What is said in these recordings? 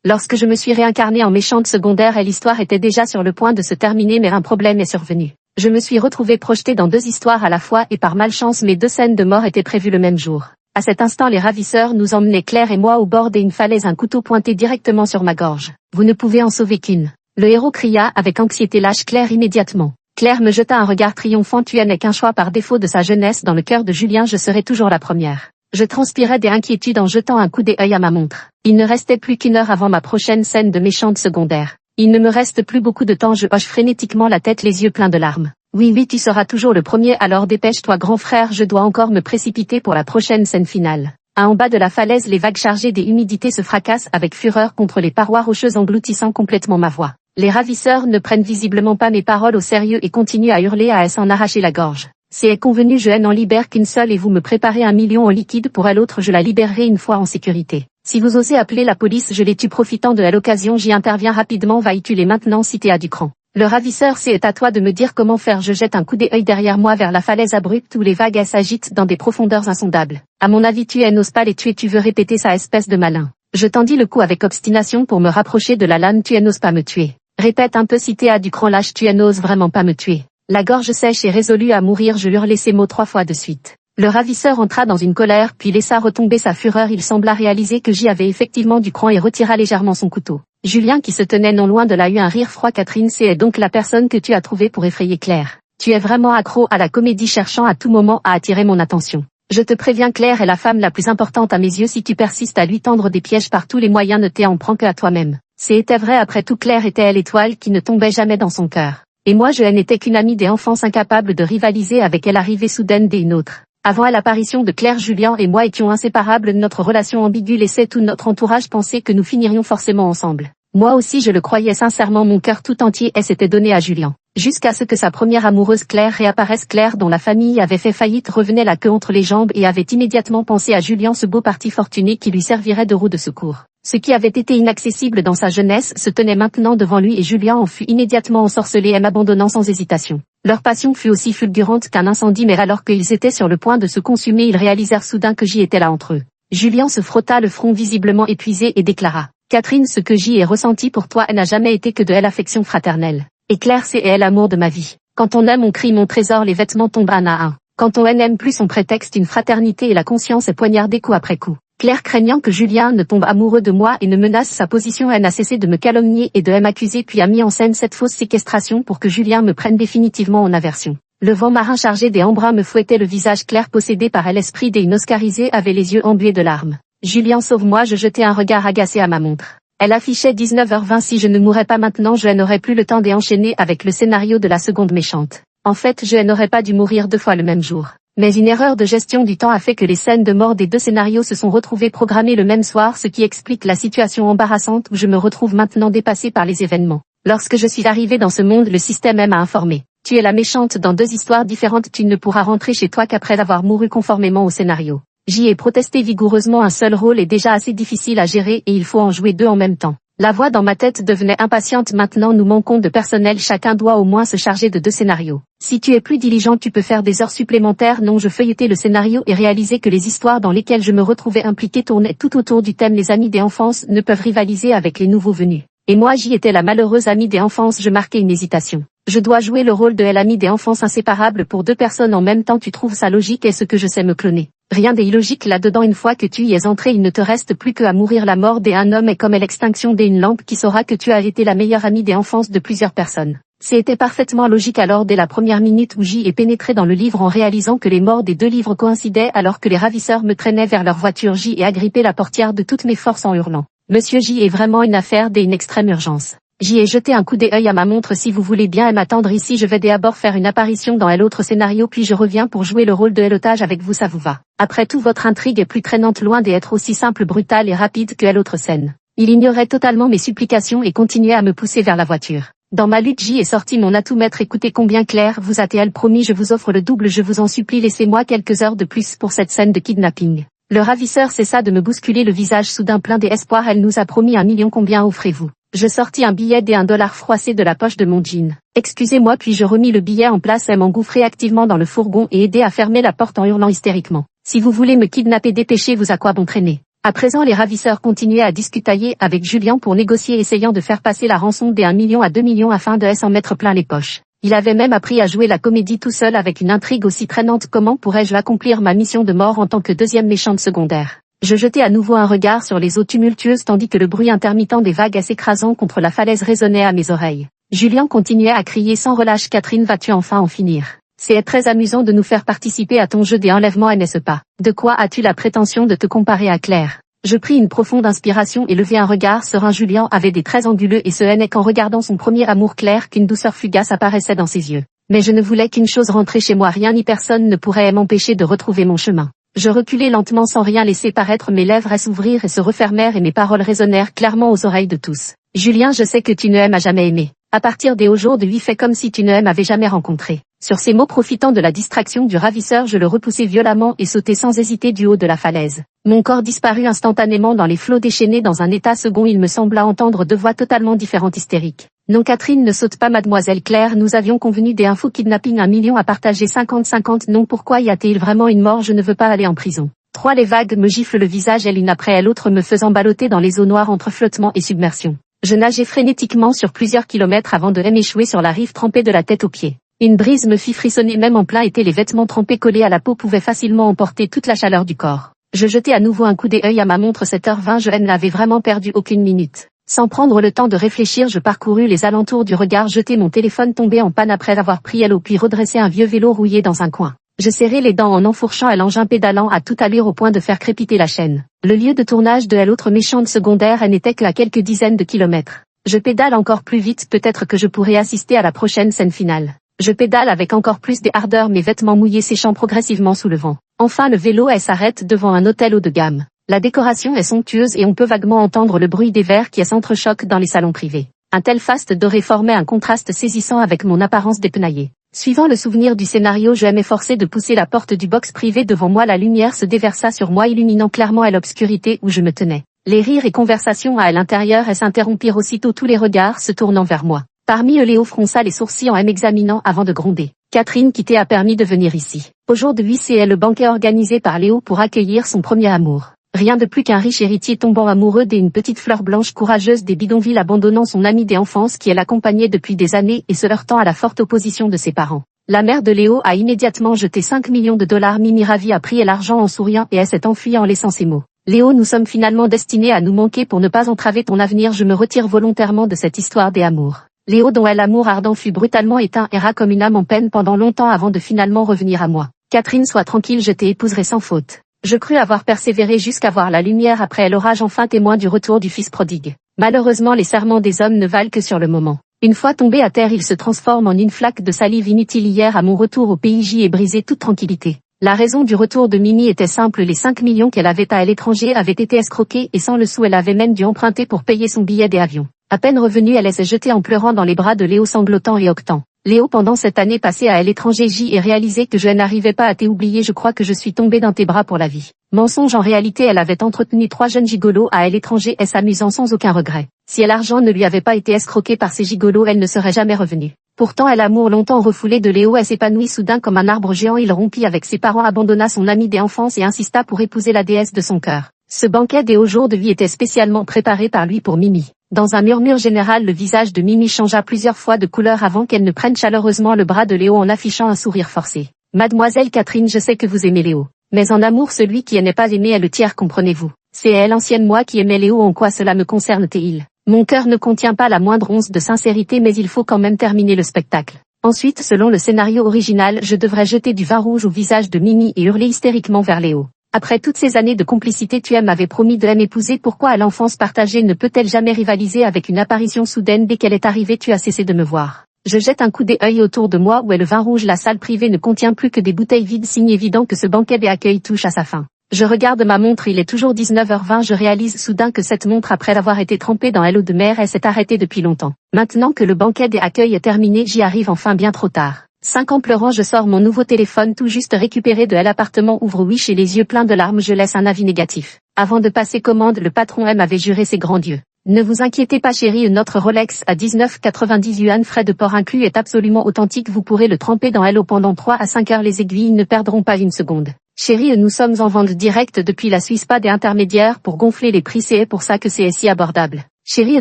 Lorsque je me suis réincarnée en méchante secondaire et l'histoire était déjà sur le point de se terminer mais un problème est survenu. Je me suis retrouvée projetée dans 2 histoires à la fois et par malchance mes 2 scènes de mort étaient prévues le même jour. À cet instant les ravisseurs nous emmenaient Claire et moi au bord d'une falaise, un couteau pointé directement sur ma gorge. Vous ne pouvez en sauver qu'une. Le héros cria avec anxiété. Lâche Claire immédiatement. Claire me jeta un regard triomphant. Tu n'es qu'un choix par défaut de sa jeunesse. Dans le cœur de Julien je serai toujours la première. Je transpirais des inquiétudes en jetant un coup d'œil à ma montre. Il ne restait plus qu'1 heure avant ma prochaine scène de méchante secondaire. Il ne me reste plus beaucoup de temps. Je hoche frénétiquement la tête, les yeux pleins de larmes. Oui, tu seras toujours le premier, alors dépêche-toi grand frère, je dois encore me précipiter pour la prochaine scène finale. En bas de la falaise, les vagues chargées des humidités se fracassent avec fureur contre les parois rocheuses, engloutissant complètement ma voix. Les ravisseurs ne prennent visiblement pas mes paroles au sérieux et continuent à hurler à s'en arracher la gorge. C'est convenu, je n'en libère qu'une seule et vous me préparez 1 million en liquide pour elle, l'autre je la libérerai une fois en sécurité. Si vous osez appeler la police, je les tue. Profitant de l'occasion, j'y interviens rapidement. Va y tuer les maintenant si t'es à du cran. Le ravisseur, c'est à toi de me dire comment faire. Je jette un coup d'œil derrière moi vers la falaise abrupte où les vagues s'agitent dans des profondeurs insondables. À mon avis tu n'oses pas les tuer, tu veux répéter ça, espèce de malin. Je tendis le cou avec obstination pour me rapprocher de la lame. Tu n'oses pas me tuer. Répète un peu si t'es à du cran, lâche, tu n'oses vraiment pas me tuer. La gorge sèche et résolue à mourir, je hurlai ces mots 3 fois de suite. Le ravisseur entra dans une colère puis laissa retomber sa fureur. Il sembla réaliser que j'y avais effectivement du cran et retira légèrement son couteau. Julien, qui se tenait non loin de là, eut un rire froid. Catherine, c'est donc la personne que tu as trouvée pour effrayer Claire. Tu es vraiment accro à la comédie, cherchant à tout moment à attirer mon attention. Je te préviens, Claire est la femme la plus importante à mes yeux. Si tu persistes à lui tendre des pièges par tous les moyens, ne t'en prends que à toi-même. C'était vrai, après tout, Claire était l'étoile qui ne tombait jamais dans son cœur. Et moi je n'étais qu'une amie des enfances incapable de rivaliser avec elle, l'arrivée soudaine d'une autre. Avant l'apparition de Claire, Julien et moi étions inséparables. Notre relation ambiguë laissait tout notre entourage penser que nous finirions forcément ensemble. Moi aussi je le croyais sincèrement, mon cœur tout entier s'était donné à Julien. Jusqu'à ce que sa première amoureuse Claire réapparaisse. Claire, dont la famille avait fait faillite, revenait la queue entre les jambes et avait immédiatement pensé à Julien, ce beau parti fortuné qui lui servirait de roue de secours. Ce qui avait été inaccessible dans sa jeunesse se tenait maintenant devant lui et Julien en fut immédiatement ensorcelé et m'abandonnant sans hésitation. Leur passion fut aussi fulgurante qu'un incendie, mais alors qu'ils étaient sur le point de se consumer, ils réalisèrent soudain que j'y étais là entre eux. Julien se frotta le front visiblement épuisé et déclara: Catherine, ce que j'y ai ressenti pour toi n'a jamais été que de l'affection fraternelle. Et Claire, c'est l'amour de ma vie. Quand on aime, on crie mon trésor, les vêtements tombent un à un. Quand on n'aime plus, son prétexte une fraternité et la conscience est poignardée coup après coup. Claire, craignant que Julien ne tombe amoureux de moi et ne menace sa position, elle n'a cessé de me calomnier et de m'accuser, puis a mis en scène cette fausse séquestration pour que Julien me prenne définitivement en aversion. Le vent marin chargé des embruns me fouettait le visage. Claire, possédée par l'esprit des oscarisés, avait les yeux embués de larmes. Julien, sauve-moi, je jetai un regard agacé à ma montre. Elle affichait 19h20. Si je ne mourais pas maintenant, je n'aurais plus le temps d'enchaîner avec le scénario de la seconde méchante. En fait, je n'aurais pas dû mourir 2 fois le même jour. Mais une erreur de gestion du temps a fait que les scènes de mort des 2 scénarios se sont retrouvées programmées le même soir, ce qui explique la situation embarrassante où je me retrouve maintenant, dépassée par les événements. Lorsque je suis arrivée dans ce monde, le système m'a informé. Tu es la méchante dans 2 histoires différentes, tu ne pourras rentrer chez toi qu'après avoir mouru conformément au scénario. J'y ai protesté vigoureusement, un seul rôle est déjà assez difficile à gérer et il faut en jouer 2 en même temps. La voix dans ma tête devenait impatiente. Maintenant nous manquons de personnel, chacun doit au moins se charger de 2 scénarios. Si tu es plus diligent, tu peux faire des heures supplémentaires. Non, je feuilletai le scénario et réalisai que les histoires dans lesquelles je me retrouvais impliquée tournaient tout autour du thème les amis des enfances ne peuvent rivaliser avec les nouveaux venus. Et moi j'y étais la malheureuse amie des enfances. Je marquais une hésitation. Je dois jouer le rôle de l'amie des enfances inséparable pour 2 personnes en même temps. Tu trouves ça logique? Est-ce que je sais me cloner? Rien n'est illogique là-dedans. Une fois que tu y es entré, il ne te reste plus qu'à mourir. La mort d'un homme est comme l'extinction d'une lampe qui saura que tu as été la meilleure amie des enfances de plusieurs personnes. C'était parfaitement logique alors dès la première minute où j'y ai pénétré dans le livre en réalisant que les morts des 2 livres coïncidaient alors que les ravisseurs me traînaient vers leur voiture. J'y ai agrippé la portière de toutes mes forces en hurlant. Monsieur, j'y est vraiment une affaire d'une extrême urgence. J'y ai jeté un coup d'œil à ma montre. Si vous voulez bien m'attendre ici, je vais d'abord faire une apparition dans l'autre scénario puis je reviens pour jouer le rôle de l'otage avec vous, ça vous va? Après tout, votre intrigue est plus traînante, loin d'être aussi simple, brutale et rapide que l'autre scène. Il ignorait totalement mes supplications et continuait à me pousser vers la voiture. Dans ma lutte, j'y ai sorti mon atout maître. Écoutez combien Claire vous a-t-elle promis, je vous offre le double, je vous en supplie, laissez-moi quelques heures de plus pour cette scène de kidnapping. Le ravisseur cessa de me bousculer, le visage soudain plein d'espoir. Elle nous a promis 1 million, combien offrez-vous? Je sortis un billet d'1 dollar froissé de la poche de mon jean. Excusez-moi, puis je remis le billet en place et m'engouffrai activement dans le fourgon et aidai à fermer la porte en hurlant hystériquement. Si vous voulez me kidnapper, dépêchez-vous, à quoi bon traîner? À présent les ravisseurs continuaient à discutailler avec Julien pour négocier essayant de faire passer la rançon des 1 million à 2 millions afin de s'en mettre plein les poches. Il avait même appris à jouer la comédie tout seul avec une intrigue aussi traînante. Comment pourrais-je accomplir ma mission de mort en tant que deuxième méchante secondaire? Je jetai à nouveau un regard sur les eaux tumultueuses tandis que le bruit intermittent des vagues s'écrasant contre la falaise résonnait à mes oreilles. Julien continuait à crier sans relâche. Catherine, vas-tu enfin en finir? C'est très amusant de nous faire participer à ton jeu des enlèvements, n'est-ce pas? De quoi as-tu la prétention de te comparer à Claire? Je pris une profonde inspiration et levai un regard serein. Julien avait des traits anguleux et ce n'est qu'en regardant son premier amour Claire qu'une douceur fugace apparaissait dans ses yeux. Mais je ne voulais qu'une chose, rentrer chez moi. Rien ni personne ne pourrait m'empêcher de retrouver mon chemin. Je reculai lentement sans rien laisser paraître, mes lèvres s'ouvrirent et se refermèrent et mes paroles résonnèrent clairement aux oreilles de tous. Julien, je sais que tu ne m'as jamais aimé. À partir des aujourd'hui, fais comme si tu ne m'avais jamais rencontré. Sur ces mots, profitant de la distraction du ravisseur, je le repoussai violemment et sautai sans hésiter du haut de la falaise. Mon corps disparut instantanément dans les flots déchaînés. Dans un état second, il me sembla entendre deux voix totalement différentes hystériques. Non, Catherine, ne saute pas, mademoiselle Claire, nous avions convenu des infos kidnapping, 1 million à partager 50-50. Non, pourquoi y a-t-il vraiment une mort? Je ne veux pas aller en prison. 3. Les vagues me giflent le visage, l'une après l'autre, me faisant balloter dans les eaux noires entre flottement et submersion. Je nageais frénétiquement sur plusieurs kilomètres avant de m'échouer sur la rive trempée de la tête aux pieds. Une brise me fit frissonner, même en plein été les vêtements trempés collés à la peau pouvaient facilement emporter toute la chaleur du corps. Je jetai à nouveau un coup d'œil à ma montre, 7h20, je n'avais vraiment perdu aucune minute. Sans prendre le temps de réfléchir, je parcourus les alentours du regard jeté, mon téléphone tombé en panne après avoir pris l'eau puis redressé un vieux vélo rouillé dans un coin. Je serrai les dents en enfourchant l'engin pédalant à toute allure au point de faire crépiter la chaîne. Le lieu de tournage de l'autre méchante secondaire n'était qu'à quelques dizaines de kilomètres. Je pédale encore plus vite, peut-être que je pourrai assister à la prochaine scène finale. Je pédale avec encore plus d'ardeur, mes vêtements mouillés séchant progressivement sous le vent. Enfin le vélo s'arrête devant un hôtel haut de gamme. La décoration est somptueuse et on peut vaguement entendre le bruit des verres qui s'entrechoquent dans les salons privés. Un tel faste doré formait un contraste saisissant avec mon apparence dépenaillée. Suivant le souvenir du scénario, je m'efforçai de pousser la porte du box privé devant moi. La lumière se déversa sur moi, illuminant clairement l'obscurité où je me tenais. Les rires et conversations à l'intérieur s'interrompirent aussitôt, tous les regards se tournant vers moi. Parmi eux, Léo fronça les sourcils en m'examinant avant de gronder. Catherine, qui t'a permis de venir ici? Aujourd'hui, c'est le banquet organisé par Léo pour accueillir son premier amour. Rien de plus qu'un riche héritier tombant amoureux d'une petite fleur blanche courageuse des bidonvilles, abandonnant son amie d'enfance qui l'accompagnait depuis des années et se heurtant à la forte opposition de ses parents. La mère de Léo a immédiatement jeté 5 millions de dollars. Mimi ravie a pris l'argent en souriant et s'est enfuie en laissant ces mots. Léo, nous sommes finalement destinés à nous manquer. Pour ne pas entraver ton avenir, je me retire volontairement de cette histoire des amours. Léo, dont l'amour ardent fut brutalement éteint, erra comme une âme en peine pendant longtemps avant de finalement revenir à moi. Catherine, sois tranquille, je t'épouserai sans faute. Je crus avoir persévéré jusqu'à voir la lumière après l'orage, enfin témoin du retour du fils prodigue. Malheureusement, les serments des hommes ne valent que sur le moment. Une fois tombé à terre, il se transforme en une flaque de salive inutile. Hier, à mon retour au pays, j'y ai brisé toute tranquillité. La raison du retour de Mimi était simple, les 5 millions qu'elle avait à l'étranger avaient été escroqués et sans le sou, elle avait même dû emprunter pour payer son billet d'avion. À peine revenue, elle s'est jetée en pleurant dans les bras de Léo, sanglotant et octant. Léo, pendant cette année passée à l'étranger, j'ai réalisé que je n'arrivais pas à t'oublier. Je crois que je suis tombée dans tes bras pour la vie. Mensonge, en réalité, elle avait entretenu 3 jeunes gigolos à l'étranger et s'amusant sans aucun regret. Si l'argent ne lui avait pas été escroqué par ces gigolos, elle ne serait jamais revenue. Pourtant, l'amour longtemps refoulé de Léo s'épanouit soudain comme un arbre géant. Il rompit avec ses parents, abandonna son amie d'enfance et insista pour épouser la déesse de son cœur. Ce banquet des hauts jours de vie était spécialement préparé par lui pour Mimi. Dans un murmure général, le visage de Mimi changea plusieurs fois de couleur avant qu'elle ne prenne chaleureusement le bras de Léo en affichant un sourire forcé. Mademoiselle Catherine, je sais que vous aimez Léo. Mais en amour, celui qui n'est pas aimé est le tiers, comprenez-vous. C'est elle, l'ancienne moi, qui aimait Léo. En quoi cela me concerne-t-il? Mon cœur ne contient pas la moindre once de sincérité, mais il faut quand même terminer le spectacle. Ensuite, selon le scénario original, je devrais jeter du vin rouge au visage de Mimi et hurler hystériquement vers Léo. Après toutes ces années de complicité, tu m'avais promis de m'épouser. Pourquoi à l'enfance partagée ne peut-elle jamais rivaliser avec une apparition soudaine? Dès qu'elle est arrivée, tu as cessé de me voir. Je jette un coup d'œil autour de moi où est le vin rouge. La salle privée ne contient plus que des bouteilles vides, signe évident que ce banquet d'accueil touche à sa fin. Je regarde ma montre, il est toujours 19h20. Je réalise soudain que cette montre, après avoir été trempée dans l'eau de mer, s'est arrêtée depuis longtemps. Maintenant que le banquet d'accueil est terminé, j'y arrive enfin bien trop tard. 5 ans pleurant, je sors mon nouveau téléphone tout juste récupéré de l'appartement, ouvre Wish et les yeux pleins de larmes, je laisse un avis négatif. Avant de passer commande, le patron m'avait juré ses grands dieux. Ne vous inquiétez pas chérie, notre Rolex à 19,90 yuan frais de port inclus est absolument authentique, vous pourrez le tremper dans l'eau pendant 3 à 5 heures, les aiguilles ne perdront pas une seconde. Chérie, nous sommes en vente directe depuis la Suisse, pas des intermédiaires pour gonfler les prix, c'est pour ça que c'est si abordable. Chérie,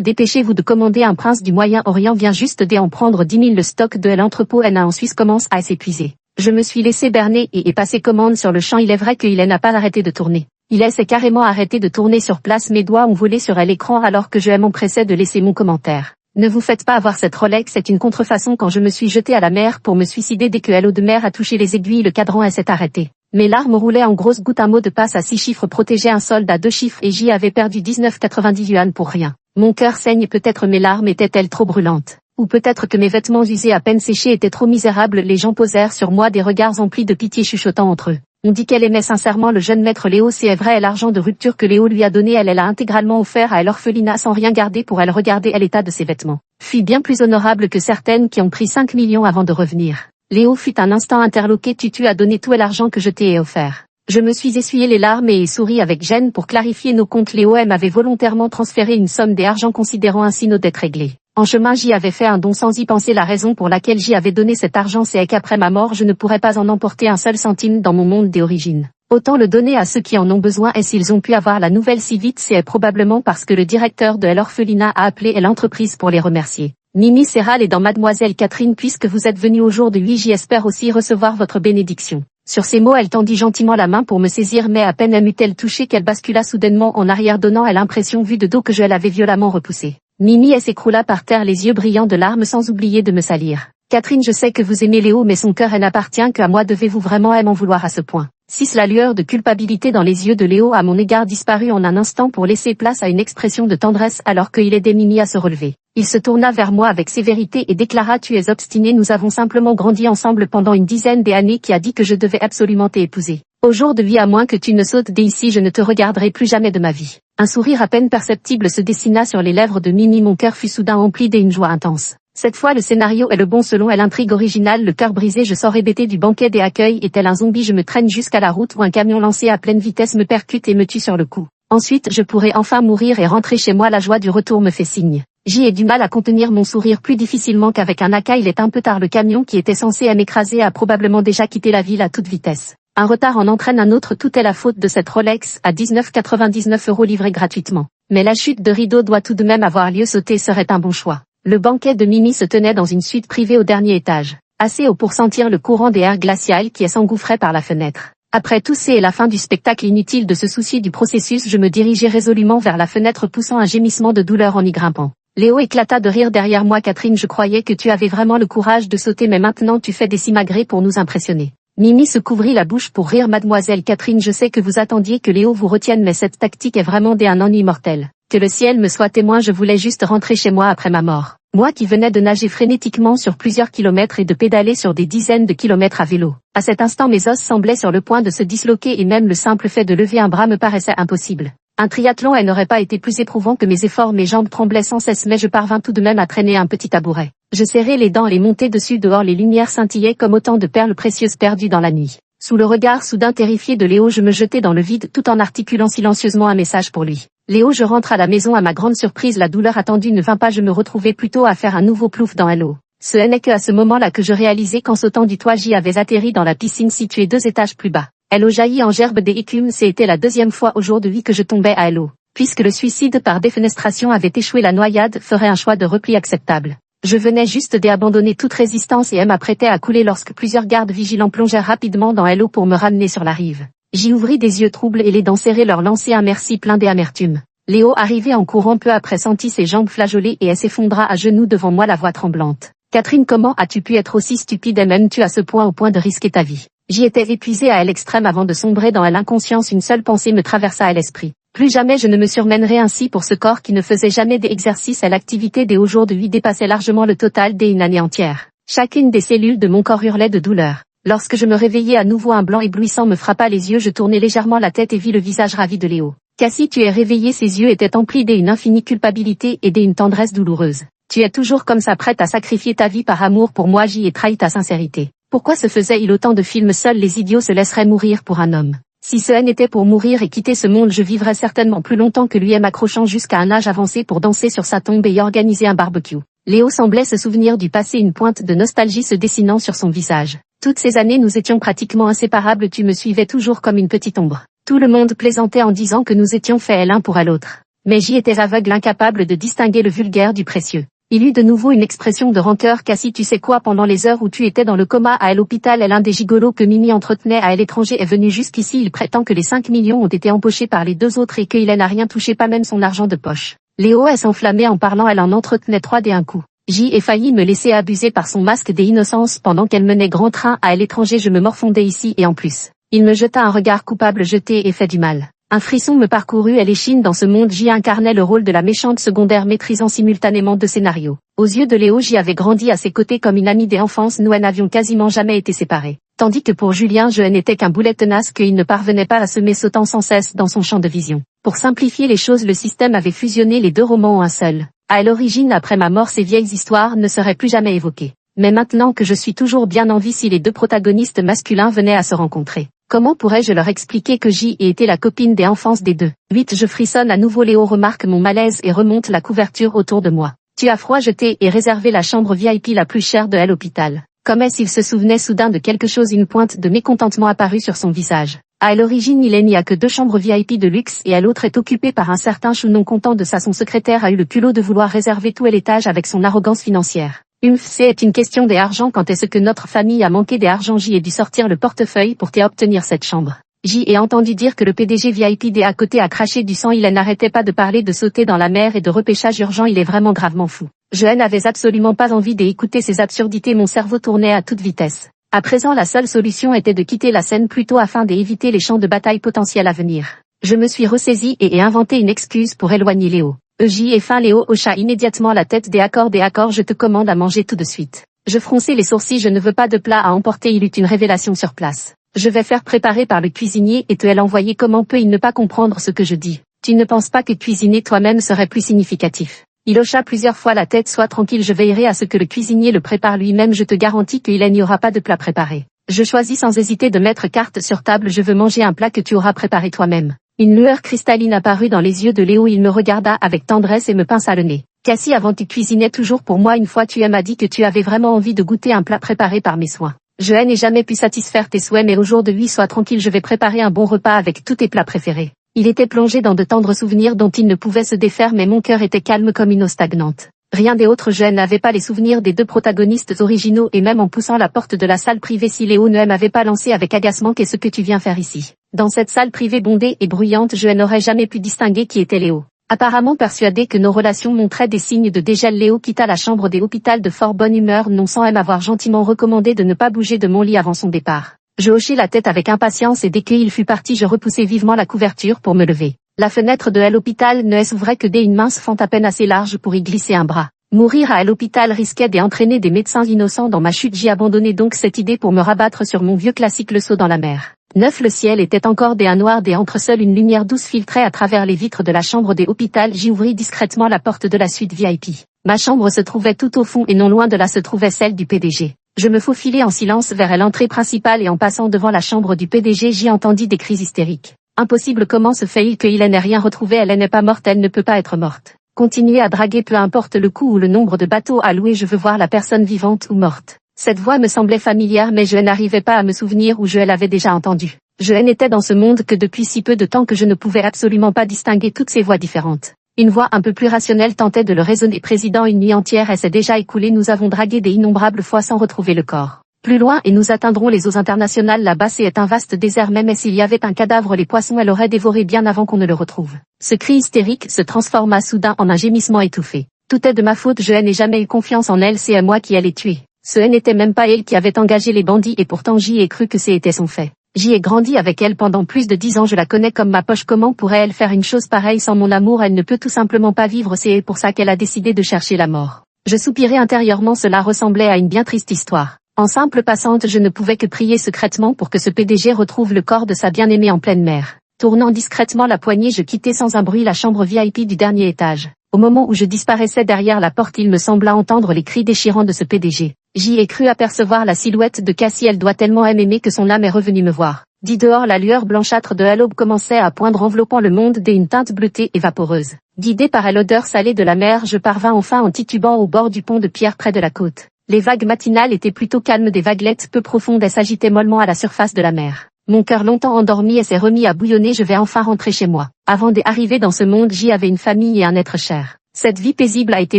dépêchez-vous de commander, un prince du Moyen-Orient vient juste d'en prendre 10 000, le stock de l'entrepôt en Suisse commence à s'épuiser. Je me suis laissé berner et passé commande sur le champ. Il est vrai qu'il n'a pas arrêté de tourner. Il s'est carrément arrêté de tourner sur place, mes doigts ont volé sur l'écran alors que je m'empressais de laisser mon commentaire. Ne vous faites pas avoir, cette Rolex c'est une contrefaçon. Quand je me suis jeté à la mer pour me suicider, dès que l'eau de mer a touché les aiguilles, le cadran s'est arrêté. Mes larmes roulaient en grosses gouttes. Un mot de passe à 6 chiffres protégeait un solde à 2 chiffres et j'y avais perdu 19,90 yuan pour rien. Mon cœur saigne, peut-être mes larmes étaient-elles trop brûlantes. Ou peut-être que mes vêtements usés à peine séchés étaient trop misérables. Les gens posèrent sur moi des regards emplis de pitié, chuchotant entre eux. On dit qu'elle aimait sincèrement le jeune maître Léo, c'est vrai, et l'argent de rupture que Léo lui a donné, elle l'a intégralement offert à l'orphelinat sans rien garder pour elle. Regardez l'état de ses vêtements. Fut bien plus honorable que certaines qui ont pris 5 millions avant de revenir. Léo fut un instant interloqué. Tu as donné tout l'argent que je t'ai offert. Je me suis essuyé les larmes et souri avec gêne pour clarifier nos comptes. Léo m'avait volontairement transféré une somme d'argent considérant ainsi nos dettes réglées. En chemin, j'y avais fait un don sans y penser. La raison pour laquelle j'y avais donné cet argent, c'est qu'après ma mort, je ne pourrais pas en emporter un seul centime dans mon monde d'origine. Autant le donner à ceux qui en ont besoin, et s'ils ont pu avoir la nouvelle si vite, c'est probablement parce que le directeur de l'orphelinat a appelé l'entreprise pour les remercier. Mimi Serral et dans Mademoiselle Catherine, puisque vous êtes venue aujourd'hui, j'espère aussi recevoir votre bénédiction. Sur ces mots, elle tendit gentiment la main pour me saisir, mais à peine m'eut-elle touchée qu'elle bascula soudainement en arrière, donnant à l'impression vue de dos que je l'avais violemment repoussée. Mimi s'écroula par terre, les yeux brillants de larmes, sans oublier de me salir. Catherine, je sais que vous aimez Léo, mais son cœur n'appartient qu'à moi. Devez-vous vraiment m'en vouloir à ce point? La lueur de culpabilité dans les yeux de Léo à mon égard disparut en un instant pour laisser place à une expression de tendresse alors qu'il aidait Mimi à se relever. Il se tourna vers moi avec sévérité et déclara: tu es obstiné, nous avons simplement grandi ensemble pendant une dizaine d'années. Qui a dit que je devais absolument t'épouser? Aujourd'hui, à moins que tu ne sautes d'ici, je ne te regarderai plus jamais de ma vie. Un sourire à peine perceptible se dessina sur les lèvres de Mimi. Mon cœur fut soudain empli d'une joie intense. Cette fois le scénario est le bon selon elle, intrigue originale. Le cœur brisé, je sors hébété du banquet des accueils et tel un zombie je me traîne jusqu'à la route où un camion lancé à pleine vitesse me percute et me tue sur le coup. Ensuite je pourrai enfin mourir et rentrer chez moi. La joie du retour me fait signe. J'y ai du mal à contenir mon sourire plus difficilement qu'avec un acca. Il est un peu tard, le camion qui était censé m'écraser a probablement déjà quitté la ville à toute vitesse. Un retard en entraîne un autre, tout est la faute de cette Rolex à 19,99 € livrée gratuitement. Mais la chute de rideau doit tout de même avoir lieu, sauter serait un bon choix. Le banquet de Mimi se tenait dans une suite privée au dernier étage, assez haut pour sentir le courant des airs glacial qui s'engouffrait par la fenêtre. Après tout, c'est la fin du spectacle, inutile de se soucier du processus. Je me dirigeai résolument vers la fenêtre, poussant un gémissement de douleur en y grimpant. Léo éclata de rire derrière moi. Catherine, je croyais que tu avais vraiment le courage de sauter, mais maintenant tu fais des simagrées pour nous impressionner. Mimi se couvrit la bouche pour rire. Mademoiselle Catherine, je sais que vous attendiez que Léo vous retienne, mais cette tactique est vraiment un ennui mortel. Que le ciel me soit témoin, je voulais juste rentrer chez moi après ma mort. Moi qui venais de nager frénétiquement sur plusieurs kilomètres et de pédaler sur des dizaines de kilomètres à vélo. À cet instant mes os semblaient sur le point de se disloquer et même le simple fait de lever un bras me paraissait impossible. Un triathlon n'aurait pas été plus éprouvant que mes efforts, mes jambes tremblaient sans cesse, mais je parvins tout de même à traîner un petit tabouret. Je serrai les dents et montai dessus. Dehors les lumières scintillaient comme autant de perles précieuses perdues dans la nuit. Sous le regard soudain terrifié de Léo, je me jetai dans le vide tout en articulant silencieusement un message pour lui. Léo, je rentre à la maison. À ma grande surprise, la douleur attendue ne vint pas, je me retrouvai plutôt à faire un nouveau plouf dans l'eau. Ce n'est que à ce moment-là que je réalisai qu'en sautant du toit j'y avais atterri dans la piscine située 2 étages plus bas. Elle jaillit en gerbe d'écume. C'était la 2e fois aujourd'hui que je tombais à l'eau. Puisque le suicide par défenestration avait échoué, la noyade ferait un choix de repli acceptable. Je venais juste d'abandonner toute résistance et m'apprêtais à couler lorsque plusieurs gardes vigilants plongèrent rapidement dans l'eau pour me ramener sur la rive. J'y ouvris des yeux troubles et les dents serrées leur lançai un merci plein d'amertume. Léo, arrivé en courant peu après, sentit ses jambes flageoler et s'effondra à genoux devant moi, la voix tremblante. Catherine, comment as-tu pu être aussi stupide et m'aimes-tu à ce point au point de risquer ta vie? J'y étais épuisée à l'extrême avant de sombrer dans l'inconscience. Une seule pensée me traversa à l'esprit. Plus jamais je ne me surmènerai ainsi pour ce corps qui ne faisait jamais d'exercice et l'activité des hauts jours de vie dépassait largement le total d'une année entière. Chacune des cellules de mon corps hurlait de douleur. Lorsque je me réveillai à nouveau, un blanc éblouissant me frappa les yeux. Je tournai légèrement la tête et vis le visage ravi de Léo. Cassie, tu es réveillée. Ses yeux étaient emplis d'une infinie culpabilité et d'une tendresse douloureuse. Tu es toujours comme ça, prête à sacrifier ta vie par amour pour moi. J'y ai trahi ta sincérité. Pourquoi se faisait-il autant de films? Seuls les idiots se laisseraient mourir pour un homme. Si ce n'était pour mourir et quitter ce monde, je vivrais certainement plus longtemps que lui, m'accrochant jusqu'à un âge avancé pour danser sur sa tombe et organiser un barbecue. Léo semblait se souvenir du passé, une pointe de nostalgie se dessinant sur son visage. Toutes ces années nous étions pratiquement inséparables, tu me suivais toujours comme une petite ombre. Tout le monde plaisantait en disant que nous étions faits l'un pour l'autre. Mais j'y étais aveugle, incapable de distinguer le vulgaire du précieux. Il eut de nouveau une expression de rancœur. Cassie, tu sais quoi, pendant les heures où tu étais dans le coma à l'hôpital, l'un des gigolos que Mimi entretenait à l'étranger est venu jusqu'ici. Il prétend que les 5 millions ont été empochés par les 2 autres et qu'il n'a rien touché, pas même son argent de poche. Léo s'enflammait en parlant, elle en entretenait 3 d'un coup. J'y ai failli me laisser abuser par son masque des innocences pendant qu'elle menait grand train à l'étranger. Je me morfondais ici et en plus. Il me jeta un regard coupable, jeté et fait du mal. Un frisson me parcourut, elle échine dans ce monde. J'y incarnais le rôle de la méchante secondaire maîtrisant simultanément 2 scénarios. Aux yeux de Léo, j'y avais grandi à ses côtés comme une amie d'enfance, nous n'avions quasiment jamais été séparés. Tandis que pour Julien, je n'étais qu'un boulet tenace qu'il ne parvenait pas à semer, sautant sans cesse dans son champ de vision. Pour simplifier les choses, le système avait fusionné les 2 romans en un seul. À l'origine, après ma mort, ces vieilles histoires ne seraient plus jamais évoquées. Mais maintenant que je suis toujours bien en vie, si les 2 protagonistes masculins venaient à se rencontrer, comment pourrais-je leur expliquer que j'y ai été la copine des enfances des 2? 8. Je frissonne à nouveau. Léo remarque mon malaise et remonte la couverture autour de moi. Tu as froid, jeté et réservé la chambre VIP la plus chère de l'hôpital. Comme s'il se souvenait soudain de quelque chose, une pointe de mécontentement apparut sur son visage. À l'origine, il n'y a que 2 chambres VIP de luxe et l'autre est occupée par un certain chou non content de ça. Son secrétaire a eu le culot de vouloir réserver tout l'étage avec son arrogance financière. C'est une question d'argent. Quand est-ce que notre famille a manqué d'argent? J'y ai dû sortir le portefeuille pour obtenir cette chambre. J'y ai entendu dire que le PDG VIP des à côté a craché du sang. Il n'arrêtait pas de parler de sauter dans la mer et de repêchage urgent. Il est vraiment gravement fou. Je n'avais absolument pas envie d'écouter ces absurdités. Mon cerveau tournait à toute vitesse. À présent, la seule solution était de quitter la scène plus tôt afin d'éviter les champs de bataille potentiels à venir. Je me suis ressaisie et ai inventé une excuse pour éloigner Léo. J'y ai faim. Léo hocha immédiatement la tête. D'accord, je te commande à manger tout de suite. Je fronçai les sourcils. Je ne veux pas de plat à emporter. Il eut une révélation sur place. Je vais faire préparer par le cuisinier et te l'envoyer. Comment peut-il ne pas comprendre ce que je dis? Tu ne penses pas que cuisiner toi-même serait plus significatif? Il hocha plusieurs fois la tête. Sois tranquille, je veillerai à ce que le cuisinier le prépare lui-même. Je te garantis qu'il n'y aura pas de plat préparé. Je choisis sans hésiter de mettre carte sur table. Je veux manger un plat que tu auras préparé toi-même. Une lueur cristalline apparut dans les yeux de Léo. Il me regarda avec tendresse et me pinça le nez. Cassie, avant tu cuisinais toujours pour moi. Une fois tu m'as dit que tu avais vraiment envie de goûter un plat préparé par mes soins. Je n'ai jamais pu satisfaire tes souhaits, mais aujourd'hui, sois tranquille, je vais préparer un bon repas avec tous tes plats préférés. Il était plongé dans de tendres souvenirs dont il ne pouvait se défaire, mais mon cœur était calme comme une eau stagnante. Rien d'autre, je n'avais pas les souvenirs des 2 protagonistes originaux et même en poussant la porte de la salle privée, si Léo ne m'avait pas lancé avec agacement, qu'est-ce que tu viens faire ici? Dans cette salle privée bondée et bruyante, je n'aurais jamais pu distinguer qui était Léo. Apparemment persuadé que nos relations montraient des signes de dégel, Léo quitta la chambre des hôpitaux de fort bonne humeur, non sans m'avoir gentiment recommandé de ne pas bouger de mon lit avant son départ. Je hochai la tête avec impatience et dès qu'il fut parti, je repoussai vivement la couverture pour me lever. La fenêtre de l'hôpital ne s'ouvrait que une mince fente à peine assez large pour y glisser un bras. Mourir à l'hôpital risquait d'entraîner des médecins innocents dans ma chute. J'y abandonnai donc cette idée pour me rabattre sur mon vieux classique, le saut dans la mer. 9. Le ciel était encore un noir entre seule une lumière douce filtrait à travers les vitres de la chambre des hôpitaux. J'y ouvris discrètement la porte de la suite VIP. Ma chambre se trouvait tout au fond et non loin de là se trouvait celle du PDG. Je me faufilai en silence vers l'entrée principale et en passant devant la chambre du PDG, j'y entendis des cris hystériques. Impossible, comment se fait-il qu'il n'ait rien retrouvé? Elle n'est pas morte, elle ne peut pas être morte. Continuez à draguer, peu importe le coût ou le nombre de bateaux à louer, je veux voir la personne vivante ou morte. Cette voix me semblait familière, mais je n'arrivais pas à me souvenir où je l'avais déjà entendue. Je n'étais dans ce monde que depuis si peu de temps que je ne pouvais absolument pas distinguer toutes ces voix différentes. Une voix un peu plus rationnelle tentait de le raisonner. Président, une nuit entière et s'est déjà écoulée, nous avons dragué des innombrables fois sans retrouver le corps. Plus loin et nous atteindrons les eaux internationales, là-bas c'est un vaste désert, même s'il y avait un cadavre, les poissons elle aurait dévoré bien avant qu'on ne le retrouve. Ce cri hystérique se transforma soudain en un gémissement étouffé. Tout est de ma faute, je n'ai jamais eu confiance en elle, c'est à moi qui allais tuer. Ce n'était même pas elle qui avait engagé les bandits et pourtant j'y ai cru que c'était son fait. J'y ai grandi avec elle pendant plus de 10 ans, je la connais comme ma poche. Comment pourrait-elle faire une chose pareille sans mon amour? Elle ne peut tout simplement pas vivre, c'est pour ça qu'elle a décidé de chercher la mort. Je soupirai intérieurement, cela ressemblait à une bien triste histoire. En simple passante, je ne pouvais que prier secrètement pour que ce PDG retrouve le corps de sa bien-aimée en pleine mer. Tournant discrètement la poignée, je quittai sans un bruit la chambre VIP du dernier étage. Au moment où je disparaissais derrière la porte, il me sembla entendre les cris déchirants de ce PDG. J'y ai cru apercevoir la silhouette de Cassie, elle doit tellement m'aimer que son âme est revenue me voir. Dit dehors, la lueur blanchâtre de l'aube commençait à poindre enveloppant le monde d'une teinte bleutée et vaporeuse. Guidé par l'odeur salée de la mer, je parvins enfin en titubant au bord du pont de pierre près de la côte. Les vagues matinales étaient plutôt calmes, des vaguelettes peu profondes s'agitaient mollement à la surface de la mer. Mon cœur longtemps endormi s'est remis à bouillonner, je vais enfin rentrer chez moi. Avant d'arriver dans ce monde, j'y avais une famille et un être cher. Cette vie paisible a été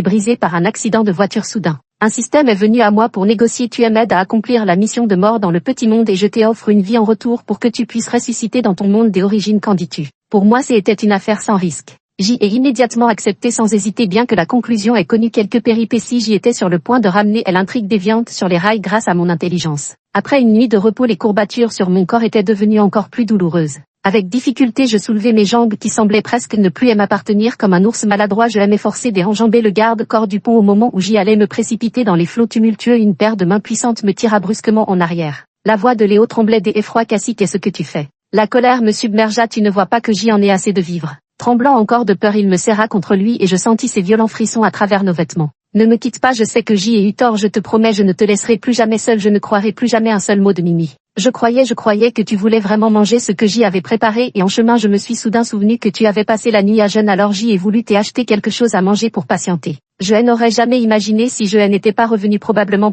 brisée par un accident de voiture soudain. Un système est venu à moi pour négocier, tu m'aides à accomplir la mission de mort dans le petit monde et je t'offre une vie en retour pour que tu puisses ressusciter dans ton monde des origines, qu'en dis-tu? Pour moi c'était une affaire sans risque. J'y ai immédiatement accepté sans hésiter, bien que la conclusion ait connu quelques péripéties. J'y étais sur le point de ramener l'intrigue déviante sur les rails grâce à mon intelligence. Après une nuit de repos, les courbatures sur mon corps étaient devenues encore plus douloureuses. Avec difficulté je soulevais mes jambes qui semblaient presque ne plus m'appartenir. Comme un ours maladroit je m'efforçais d'enjamber le garde-corps du pont. Au moment où j'y allais me précipiter dans les flots tumultueux, une paire de mains puissantes me tira brusquement en arrière. La voix de Léo tremblait d'effroi. Cassie, qu'est-ce que tu fais? La colère me submergea. Tu ne vois pas que j'y en ai assez de vivre? Tremblant encore de peur, il me serra contre lui et je sentis ses violents frissons à travers nos vêtements. Ne me quitte pas, je sais que j'y ai eu tort, je te promets, je ne te laisserai plus jamais seul, je ne croirai plus jamais un seul mot de Mimi. Je croyais que tu voulais vraiment manger ce que j'y avais préparé et en chemin je me suis soudain souvenu que tu avais passé la nuit à jeûne, alors j'y ai voulu t'acheter quelque chose à manger pour patienter. Je n'aurais jamais imaginé si je n'étais pas revenu, probablement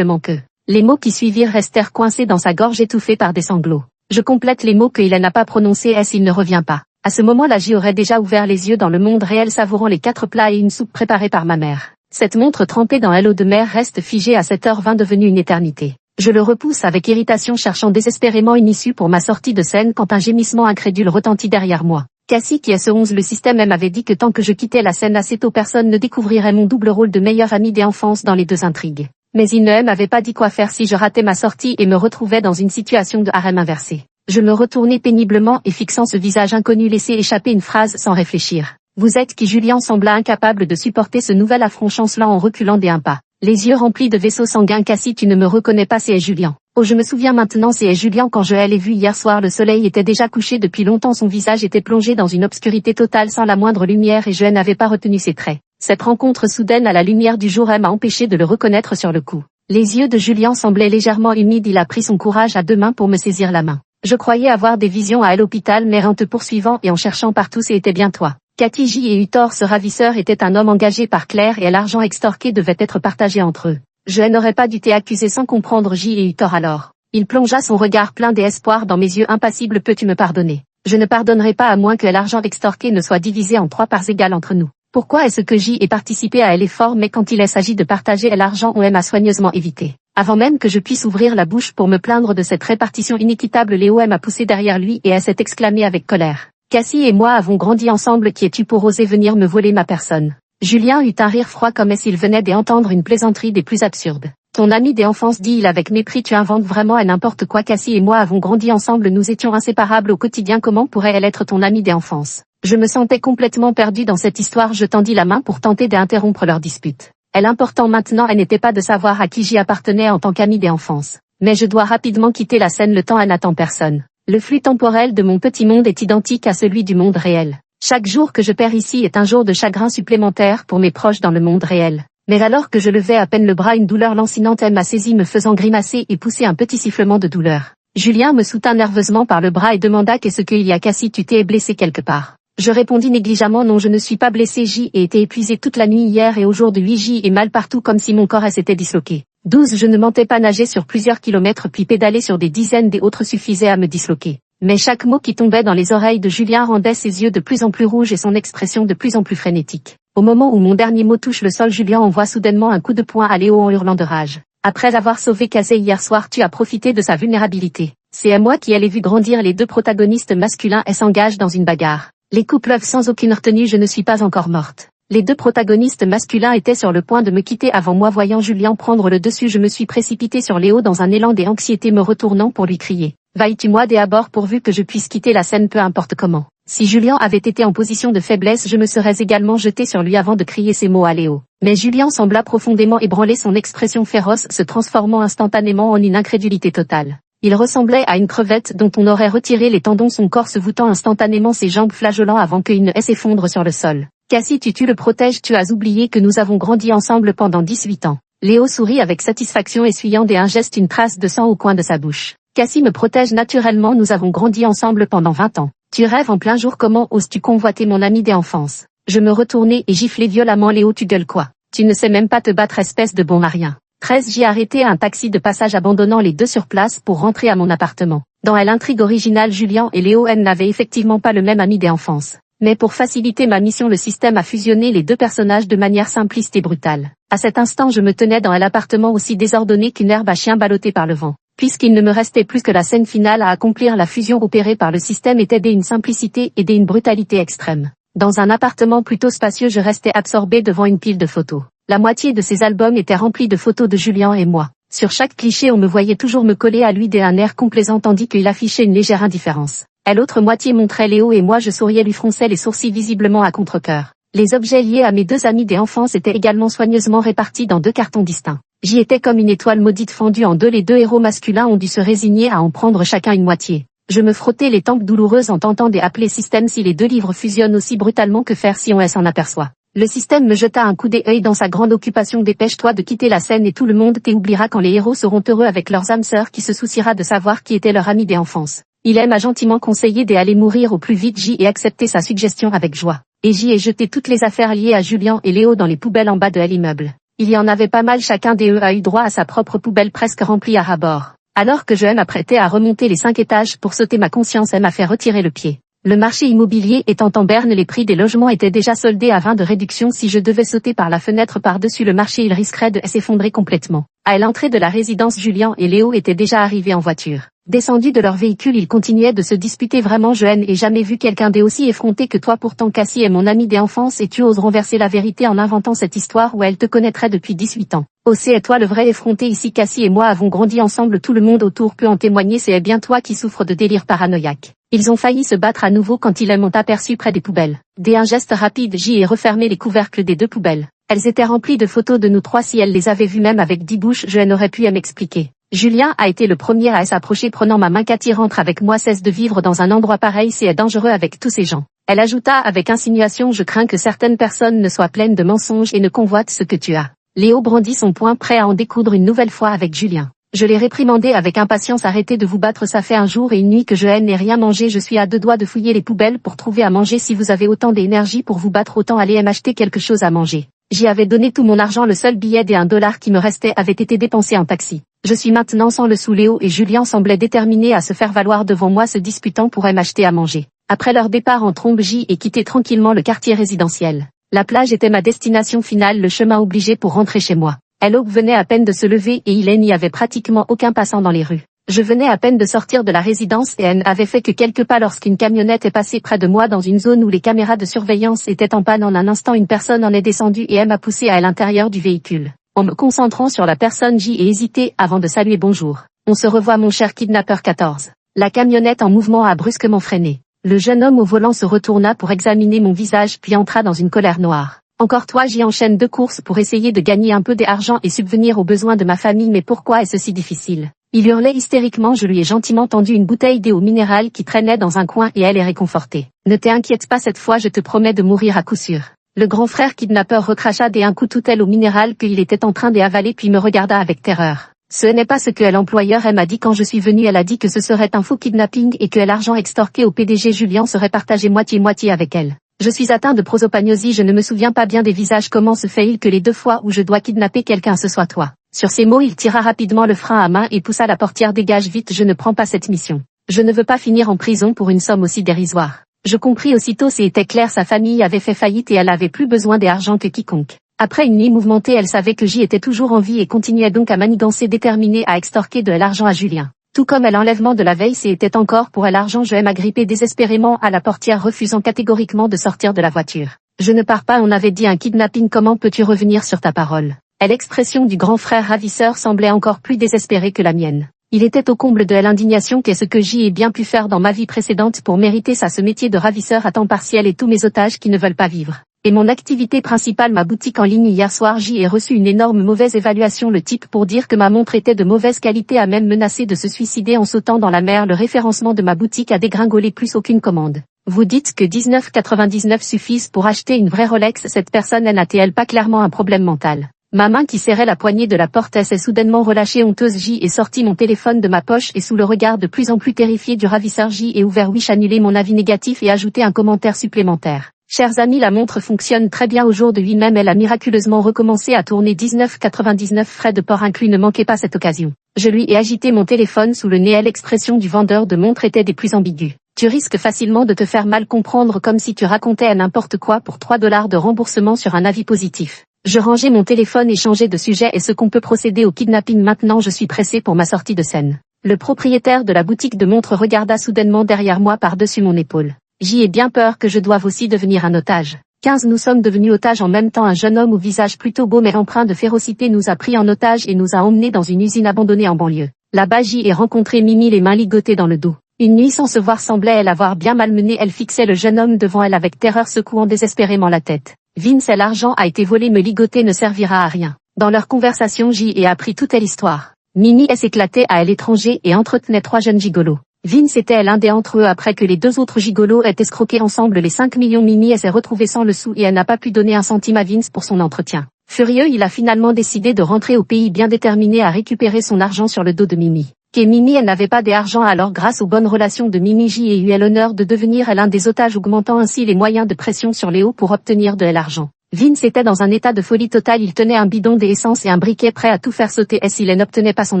que. Les mots qui suivirent restèrent coincés dans sa gorge, étouffés par des sanglots. Je complète les mots qu'il n'a pas prononcés. S'il ne revient pas? À ce moment-là, j'y aurais déjà ouvert les yeux dans le monde réel, savourant les 4 plats et une soupe préparée par ma mère. Cette montre trempée dans l'eau de mer reste figée à 7h20, devenue une éternité. Je le repousse avec irritation, cherchant désespérément une issue pour ma sortie de scène, quand un gémissement incrédule retentit derrière moi. Cassie, qui est ce 11, le système m'avait dit que tant que je quittais la scène assez tôt, personne ne découvrirait mon double rôle de meilleur ami d'enfance dans les 2 intrigues. Mais il ne m'avait pas dit quoi faire si je ratais ma sortie et me retrouvais dans une situation de harem inversé. Je me retournai péniblement et fixant ce visage inconnu laissai échapper une phrase sans réfléchir. Vous êtes qui? Julien sembla incapable de supporter ce nouvel affront, chancelant en reculant d'un pas. Les yeux remplis de vaisseaux sanguins. Cassie, tu ne me reconnais pas? C'est Julien. Oh, je me souviens maintenant, c'est Julien. Quand je l'ai vu hier soir, le soleil était déjà couché depuis longtemps, son visage était plongé dans une obscurité totale sans la moindre lumière et je n'avais pas retenu ses traits. Cette rencontre soudaine à la lumière du jour m'a empêché de le reconnaître sur le coup. Les yeux de Julien semblaient légèrement humides, il a pris son courage à 2 mains pour me saisir la main. Je croyais avoir des visions à l'hôpital, mais en te poursuivant et en cherchant partout, c'était bien toi. Cathy, j'y ai eu tort, ce ravisseur était un homme engagé par Claire et l'argent extorqué devait être partagé entre eux. Je n'aurais pas dû t'accuser sans comprendre, j'y ai eu tort alors. Il plongea son regard plein d'espoir dans mes yeux impassibles. Peux-tu me pardonner? Je ne pardonnerai pas à moins que l'argent extorqué ne soit divisé en 3 parts égales entre nous. Pourquoi est-ce que j'y ai participé à l'effort, mais quand il s'agit de partager l'argent, on m'a soigneusement évité. Avant même que je puisse ouvrir la bouche pour me plaindre de cette répartition inéquitable, Léo m'a poussé derrière lui et s'est exclamé avec colère. Cassie et moi avons grandi ensemble, qui es-tu pour oser venir me voler ma personne? Julien eut un rire froid comme s'il venait d'entendre une plaisanterie des plus absurdes. Ton ami d'enfance, dit-il avec mépris, tu inventes vraiment à n'importe quoi. Cassie et moi avons grandi ensemble, nous étions inséparables au quotidien, comment pourrait-elle être ton amie d'enfance? Je me sentais complètement perdu dans cette histoire, je tendis la main pour tenter d'interrompre leur dispute. L'important maintenant n'était pas de savoir à qui j'y appartenais en tant qu'ami d'enfance. Mais je dois rapidement quitter la scène, le temps n'attend personne. Le flux temporel de mon petit monde est identique à celui du monde réel. Chaque jour que je perds ici est un jour de chagrin supplémentaire pour mes proches dans le monde réel. Mais alors que je levais à peine le bras, une douleur lancinante m'a saisi, me faisant grimacer et pousser un petit sifflement de douleur. Julien me soutint nerveusement par le bras et demanda qu'est-ce qu'il y a. Cassie, tu t'es blessé quelque part? Je répondis négligemment non, je ne suis pas blessé, j'y ai été épuisé toute la nuit hier et aujourd'hui j'y ai mal partout comme si mon corps s'était disloqué. 12 Je ne mentais pas, nager sur plusieurs kilomètres puis pédaler sur des dizaines d'autres suffisait à me disloquer. Mais chaque mot qui tombait dans les oreilles de Julien rendait ses yeux de plus en plus rouges et son expression de plus en plus frénétique. Au moment où mon dernier mot touche le sol, Julien envoie soudainement un coup de poing à Léo en hurlant de rage. Après avoir sauvé Casey hier soir, tu as profité de sa vulnérabilité. C'est à moi qui allais vu grandir les 2 protagonistes masculins et s'engagent dans une bagarre. Les coups pleuvent sans aucune retenue, je ne suis pas encore morte. Les 2 protagonistes masculins étaient sur le point de me quitter avant moi. Voyant Julien prendre le dessus, je me suis précipitée sur Léo dans un élan d'anxiété, me retournant pour lui crier. Vailles-tu-moi d'abord pourvu que je puisse quitter la scène peu importe comment. Si Julien avait été en position de faiblesse, je me serais également jetée sur lui avant de crier ces mots à Léo. Mais Julien sembla profondément ébranlé, son expression féroce se transformant instantanément en une incrédulité totale. Il ressemblait à une crevette dont on aurait retiré les tendons, son corps se voûtant instantanément, ses jambes flageolant avant qu'il ne s'effondre sur le sol. Cassie, tu le protèges, tu as oublié que nous avons grandi ensemble pendant 18 ans. Léo sourit avec satisfaction, essuyant d'un geste une trace de sang au coin de sa bouche. Cassie me protège naturellement, nous avons grandi ensemble pendant 20 ans. Tu rêves en plein jour, comment oses-tu convoiter mon ami d'enfance? Je me retournai et giflai violemment. Léo, tu gueules quoi? Tu ne sais même pas te battre, espèce de bon à rien. 13 J'ai arrêté un taxi de passage abandonnant les deux sur place pour rentrer à mon appartement. Dans l'intrigue originale, Julien et Léo n'avaient effectivement pas le même ami d'enfance. Mais pour faciliter ma mission, le système a fusionné les deux personnages de manière simpliste et brutale. À cet instant, je me tenais dans l'appartement aussi désordonné qu'une herbe à chien ballottée par le vent. Puisqu'il ne me restait plus que la scène finale à accomplir, la fusion opérée par le système était d'une simplicité et d'une brutalité extrême. Dans un appartement plutôt spacieux, je restais absorbé devant une pile de photos. La moitié de ces albums étaient remplis de photos de Julien et moi. Sur chaque cliché, on me voyait toujours me coller à lui d'un air complaisant tandis qu'il affichait une légère indifférence. L'autre moitié montrait Léo et moi, je souriais, lui fronçais les sourcils visiblement à contre-cœur. Les objets liés à mes deux amis d'enfance étaient également soigneusement répartis dans deux cartons distincts. J'y étais comme une étoile maudite fendue en deux. Les deux héros masculins ont dû se résigner à en prendre chacun une moitié. Je me frottais les tempes douloureuses en tentant d'appeler système si les deux livres fusionnent aussi brutalement que faire si on s'en aperçoit. Le système me jeta un coup d'œil dans sa grande occupation. Dépêche-toi de quitter la scène et tout le monde t'oubliera quand les héros seront heureux avec leurs âmes sœurs qui se souciera de savoir qui était leur ami d'enfance. Il m'a gentiment conseillé d'aller mourir au plus vite. J'y ai accepté sa suggestion avec joie. Et j'y ai jeté toutes les affaires liées à Julien et Léo dans les poubelles en bas de l'immeuble. Il y en avait pas mal, chacun d'eux a eu droit à sa propre poubelle presque remplie à ras-bord. Alors que je m'apprêtais à remonter les 5 étages pour sauter, ma conscience m'a fait retirer le pied. Le marché immobilier étant en berne, les prix des logements étaient déjà soldés à 20 de réduction. Si je devais sauter par la fenêtre par-dessus le marché, il risquerait de s'effondrer complètement. À l'entrée de la résidence, Julien et Léo étaient déjà arrivés en voiture. Descendus de leur véhicule, ils continuaient de se disputer. Vraiment, je n'ai jamais vu quelqu'un d'aussi effronté que toi. Pourtant, Cassie est mon amie d'enfance et tu oses renverser la vérité en inventant cette histoire où elle te connaîtrait depuis 18 ans. Oh, c'est toi le vrai effronté ici. Cassie et moi avons grandi ensemble, tout le monde autour peut en témoigner. C'est bien toi qui souffres de délire paranoïaque. Ils ont failli se battre à nouveau quand ils m'ont aperçu près des poubelles. Dès un geste rapide, j'y ai refermé les couvercles des deux poubelles. Elles étaient remplies de photos de nous trois. Si elle les avait vues même avec 10 bouches, je n'aurais pu m'expliquer. Julien a été le premier à s'approcher, prenant ma main. Cathy, rentre avec moi, cesse de vivre dans un endroit pareil, c'est dangereux avec tous ces gens. Elle ajouta avec insinuation, je crains que certaines personnes ne soient pleines de mensonges et ne convoitent ce que tu as. Léo brandit son poing, prêt à en découdre une nouvelle fois avec Julien. Je l'ai réprimandé avec impatience, arrêtez de vous battre, ça fait un jour et une nuit que je n'ai rien mangé, je suis à 2 doigts de fouiller les poubelles pour trouver à manger. Si vous avez autant d'énergie pour vous battre, autant aller m'acheter quelque chose à manger. J'y avais donné tout mon argent, le seul billet des $1 qui me restait avait été dépensé en taxi. Je suis maintenant sans le sou. Léo et Julien semblaient déterminés à se faire valoir devant moi, se disputant pour m'acheter à manger. Après leur départ en trombe, j'y ai quitté tranquillement le quartier résidentiel. La plage était ma destination finale, le chemin obligé pour rentrer chez moi. L'aube venait à peine de se lever et il n'y avait pratiquement aucun passant dans les rues. Je venais à peine de sortir de la résidence et elle n'avait fait que quelques pas lorsqu'une camionnette est passée près de moi dans une zone où les caméras de surveillance étaient en panne. En un instant, une personne en est descendue et m'a poussé à l'intérieur du véhicule. En me concentrant sur la personne, j'y ai hésité avant de saluer bonjour. On se revoit mon cher kidnappeur 14. La camionnette en mouvement a brusquement freiné. Le jeune homme au volant se retourna pour examiner mon visage puis entra dans une colère noire. Encore toi, j'y enchaîne 2 courses pour essayer de gagner un peu d'argent et subvenir aux besoins de ma famille, mais pourquoi est-ce si difficile? Il hurlait hystériquement, je lui ai gentiment tendu une bouteille d'eau minérale qui traînait dans un coin et elle est réconfortée. Ne t'inquiète pas, cette fois je te promets de mourir à coup sûr. Le grand frère kidnappeur recracha d'un coup toute l'eau minérale qu'il était en train d'avaler puis me regarda avec terreur. Ce n'est pas ce que l'employeur m'a dit quand je suis venu, elle a dit que ce serait un faux kidnapping et que l'argent extorqué au PDG Julien serait partagé moitié-moitié avec elle. Je suis atteint de prosopagnosie, je ne me souviens pas bien des visages, comment se fait-il que les 2 fois où je dois kidnapper quelqu'un ce soit toi? Sur ces mots, il tira rapidement le frein à main et poussa la portière, dégage vite, je ne prends pas cette mission. Je ne veux pas finir en prison pour une somme aussi dérisoire. Je compris aussitôt, c'était clair, sa famille avait fait faillite et elle avait plus besoin d'argent que quiconque. Après une nuit mouvementée, elle savait que j'y étais toujours en vie et continuait donc à manigancer, déterminée à extorquer de l'argent à Julien. Tout comme à l'enlèvement de la veille, c'était encore pour elle l'argent. Je m'agrippais désespérément à la portière, refusant catégoriquement de sortir de la voiture. Je ne pars pas, on avait dit un kidnapping, comment peux-tu revenir sur ta parole? L'expression du grand frère ravisseur semblait encore plus désespérée que la mienne. Il était au comble de l'indignation. Qu'est-ce que j'y ai bien pu faire dans ma vie précédente pour mériter ça, ce métier de ravisseur à temps partiel et tous mes otages qui ne veulent pas vivre? Et mon activité principale, ma boutique en ligne. Hier soir, j'y ai reçu une énorme mauvaise évaluation. Le type, pour dire que ma montre était de mauvaise qualité, a même menacé de se suicider en sautant dans la mer. Le référencement de ma boutique a dégringolé, plus aucune commande. Vous dites que 19,99 suffisent pour acheter une vraie Rolex. Cette personne n'a-t-elle pas clairement un problème mental? Ma main qui serrait la poignée de la porte s'est soudainement relâchée, honteuse. J'y ai sorti mon téléphone de ma poche et sous le regard de plus en plus terrifié du ravisseur, j'y ai ouvert Wish, annulé mon avis négatif et ajouté un commentaire supplémentaire. Chers amis, la montre fonctionne très bien au jour de 8 même elle a miraculeusement recommencé à tourner 19,99 frais de port inclus, ne manquez pas cette occasion. Je lui ai agité mon téléphone sous le nez, l'expression du vendeur de montre était des plus ambiguës. Tu risques facilement de te faire mal comprendre comme si tu racontais à n'importe quoi pour 3 $ de remboursement sur un avis positif. Je rangeais mon téléphone et changeais de sujet. Est-ce qu'on peut procéder au kidnapping maintenant? Je suis pressé pour ma sortie de scène. Le propriétaire de la boutique de montres regarda soudainement derrière moi par-dessus mon épaule. J'y ai bien peur que je doive aussi devenir un otage. 15 Nous sommes devenus otages en même temps. Un jeune homme au visage plutôt beau mais empreint de férocité nous a pris en otage et nous a emmenés dans une usine abandonnée en banlieue. Là-bas j'y ai rencontré Mimi, les mains ligotées dans le dos. Une nuit sans se voir semblait elle avoir bien malmené. Elle fixait le jeune homme devant elle avec terreur, secouant désespérément la tête. Vince, l'argent a été volé, me ligoter ne servira à rien. Dans leur conversation j'y ai appris toute l'histoire. Mimi s'éclatait à l'étranger et entretenait 3 jeunes gigolos. Vince était l'un des entre eux après que les 2 autres gigolos aient escroqué ensemble les 5 millions. Mimi s'est retrouvée sans le sou et elle n'a pas pu donner un centime à Vince pour son entretien. Furieux, il a finalement décidé de rentrer au pays, bien déterminé à récupérer son argent sur le dos de Mimi. Mimi, elle n'avait pas d'argent, alors grâce aux bonnes relations de Mimi, j'ai eu l'honneur de devenir l'un des otages, augmentant ainsi les moyens de pression sur Léo pour obtenir de l'argent. Vince était dans un état de folie totale, il tenait un bidon d'essence et un briquet prêt à tout faire sauter s'il n'obtenait pas son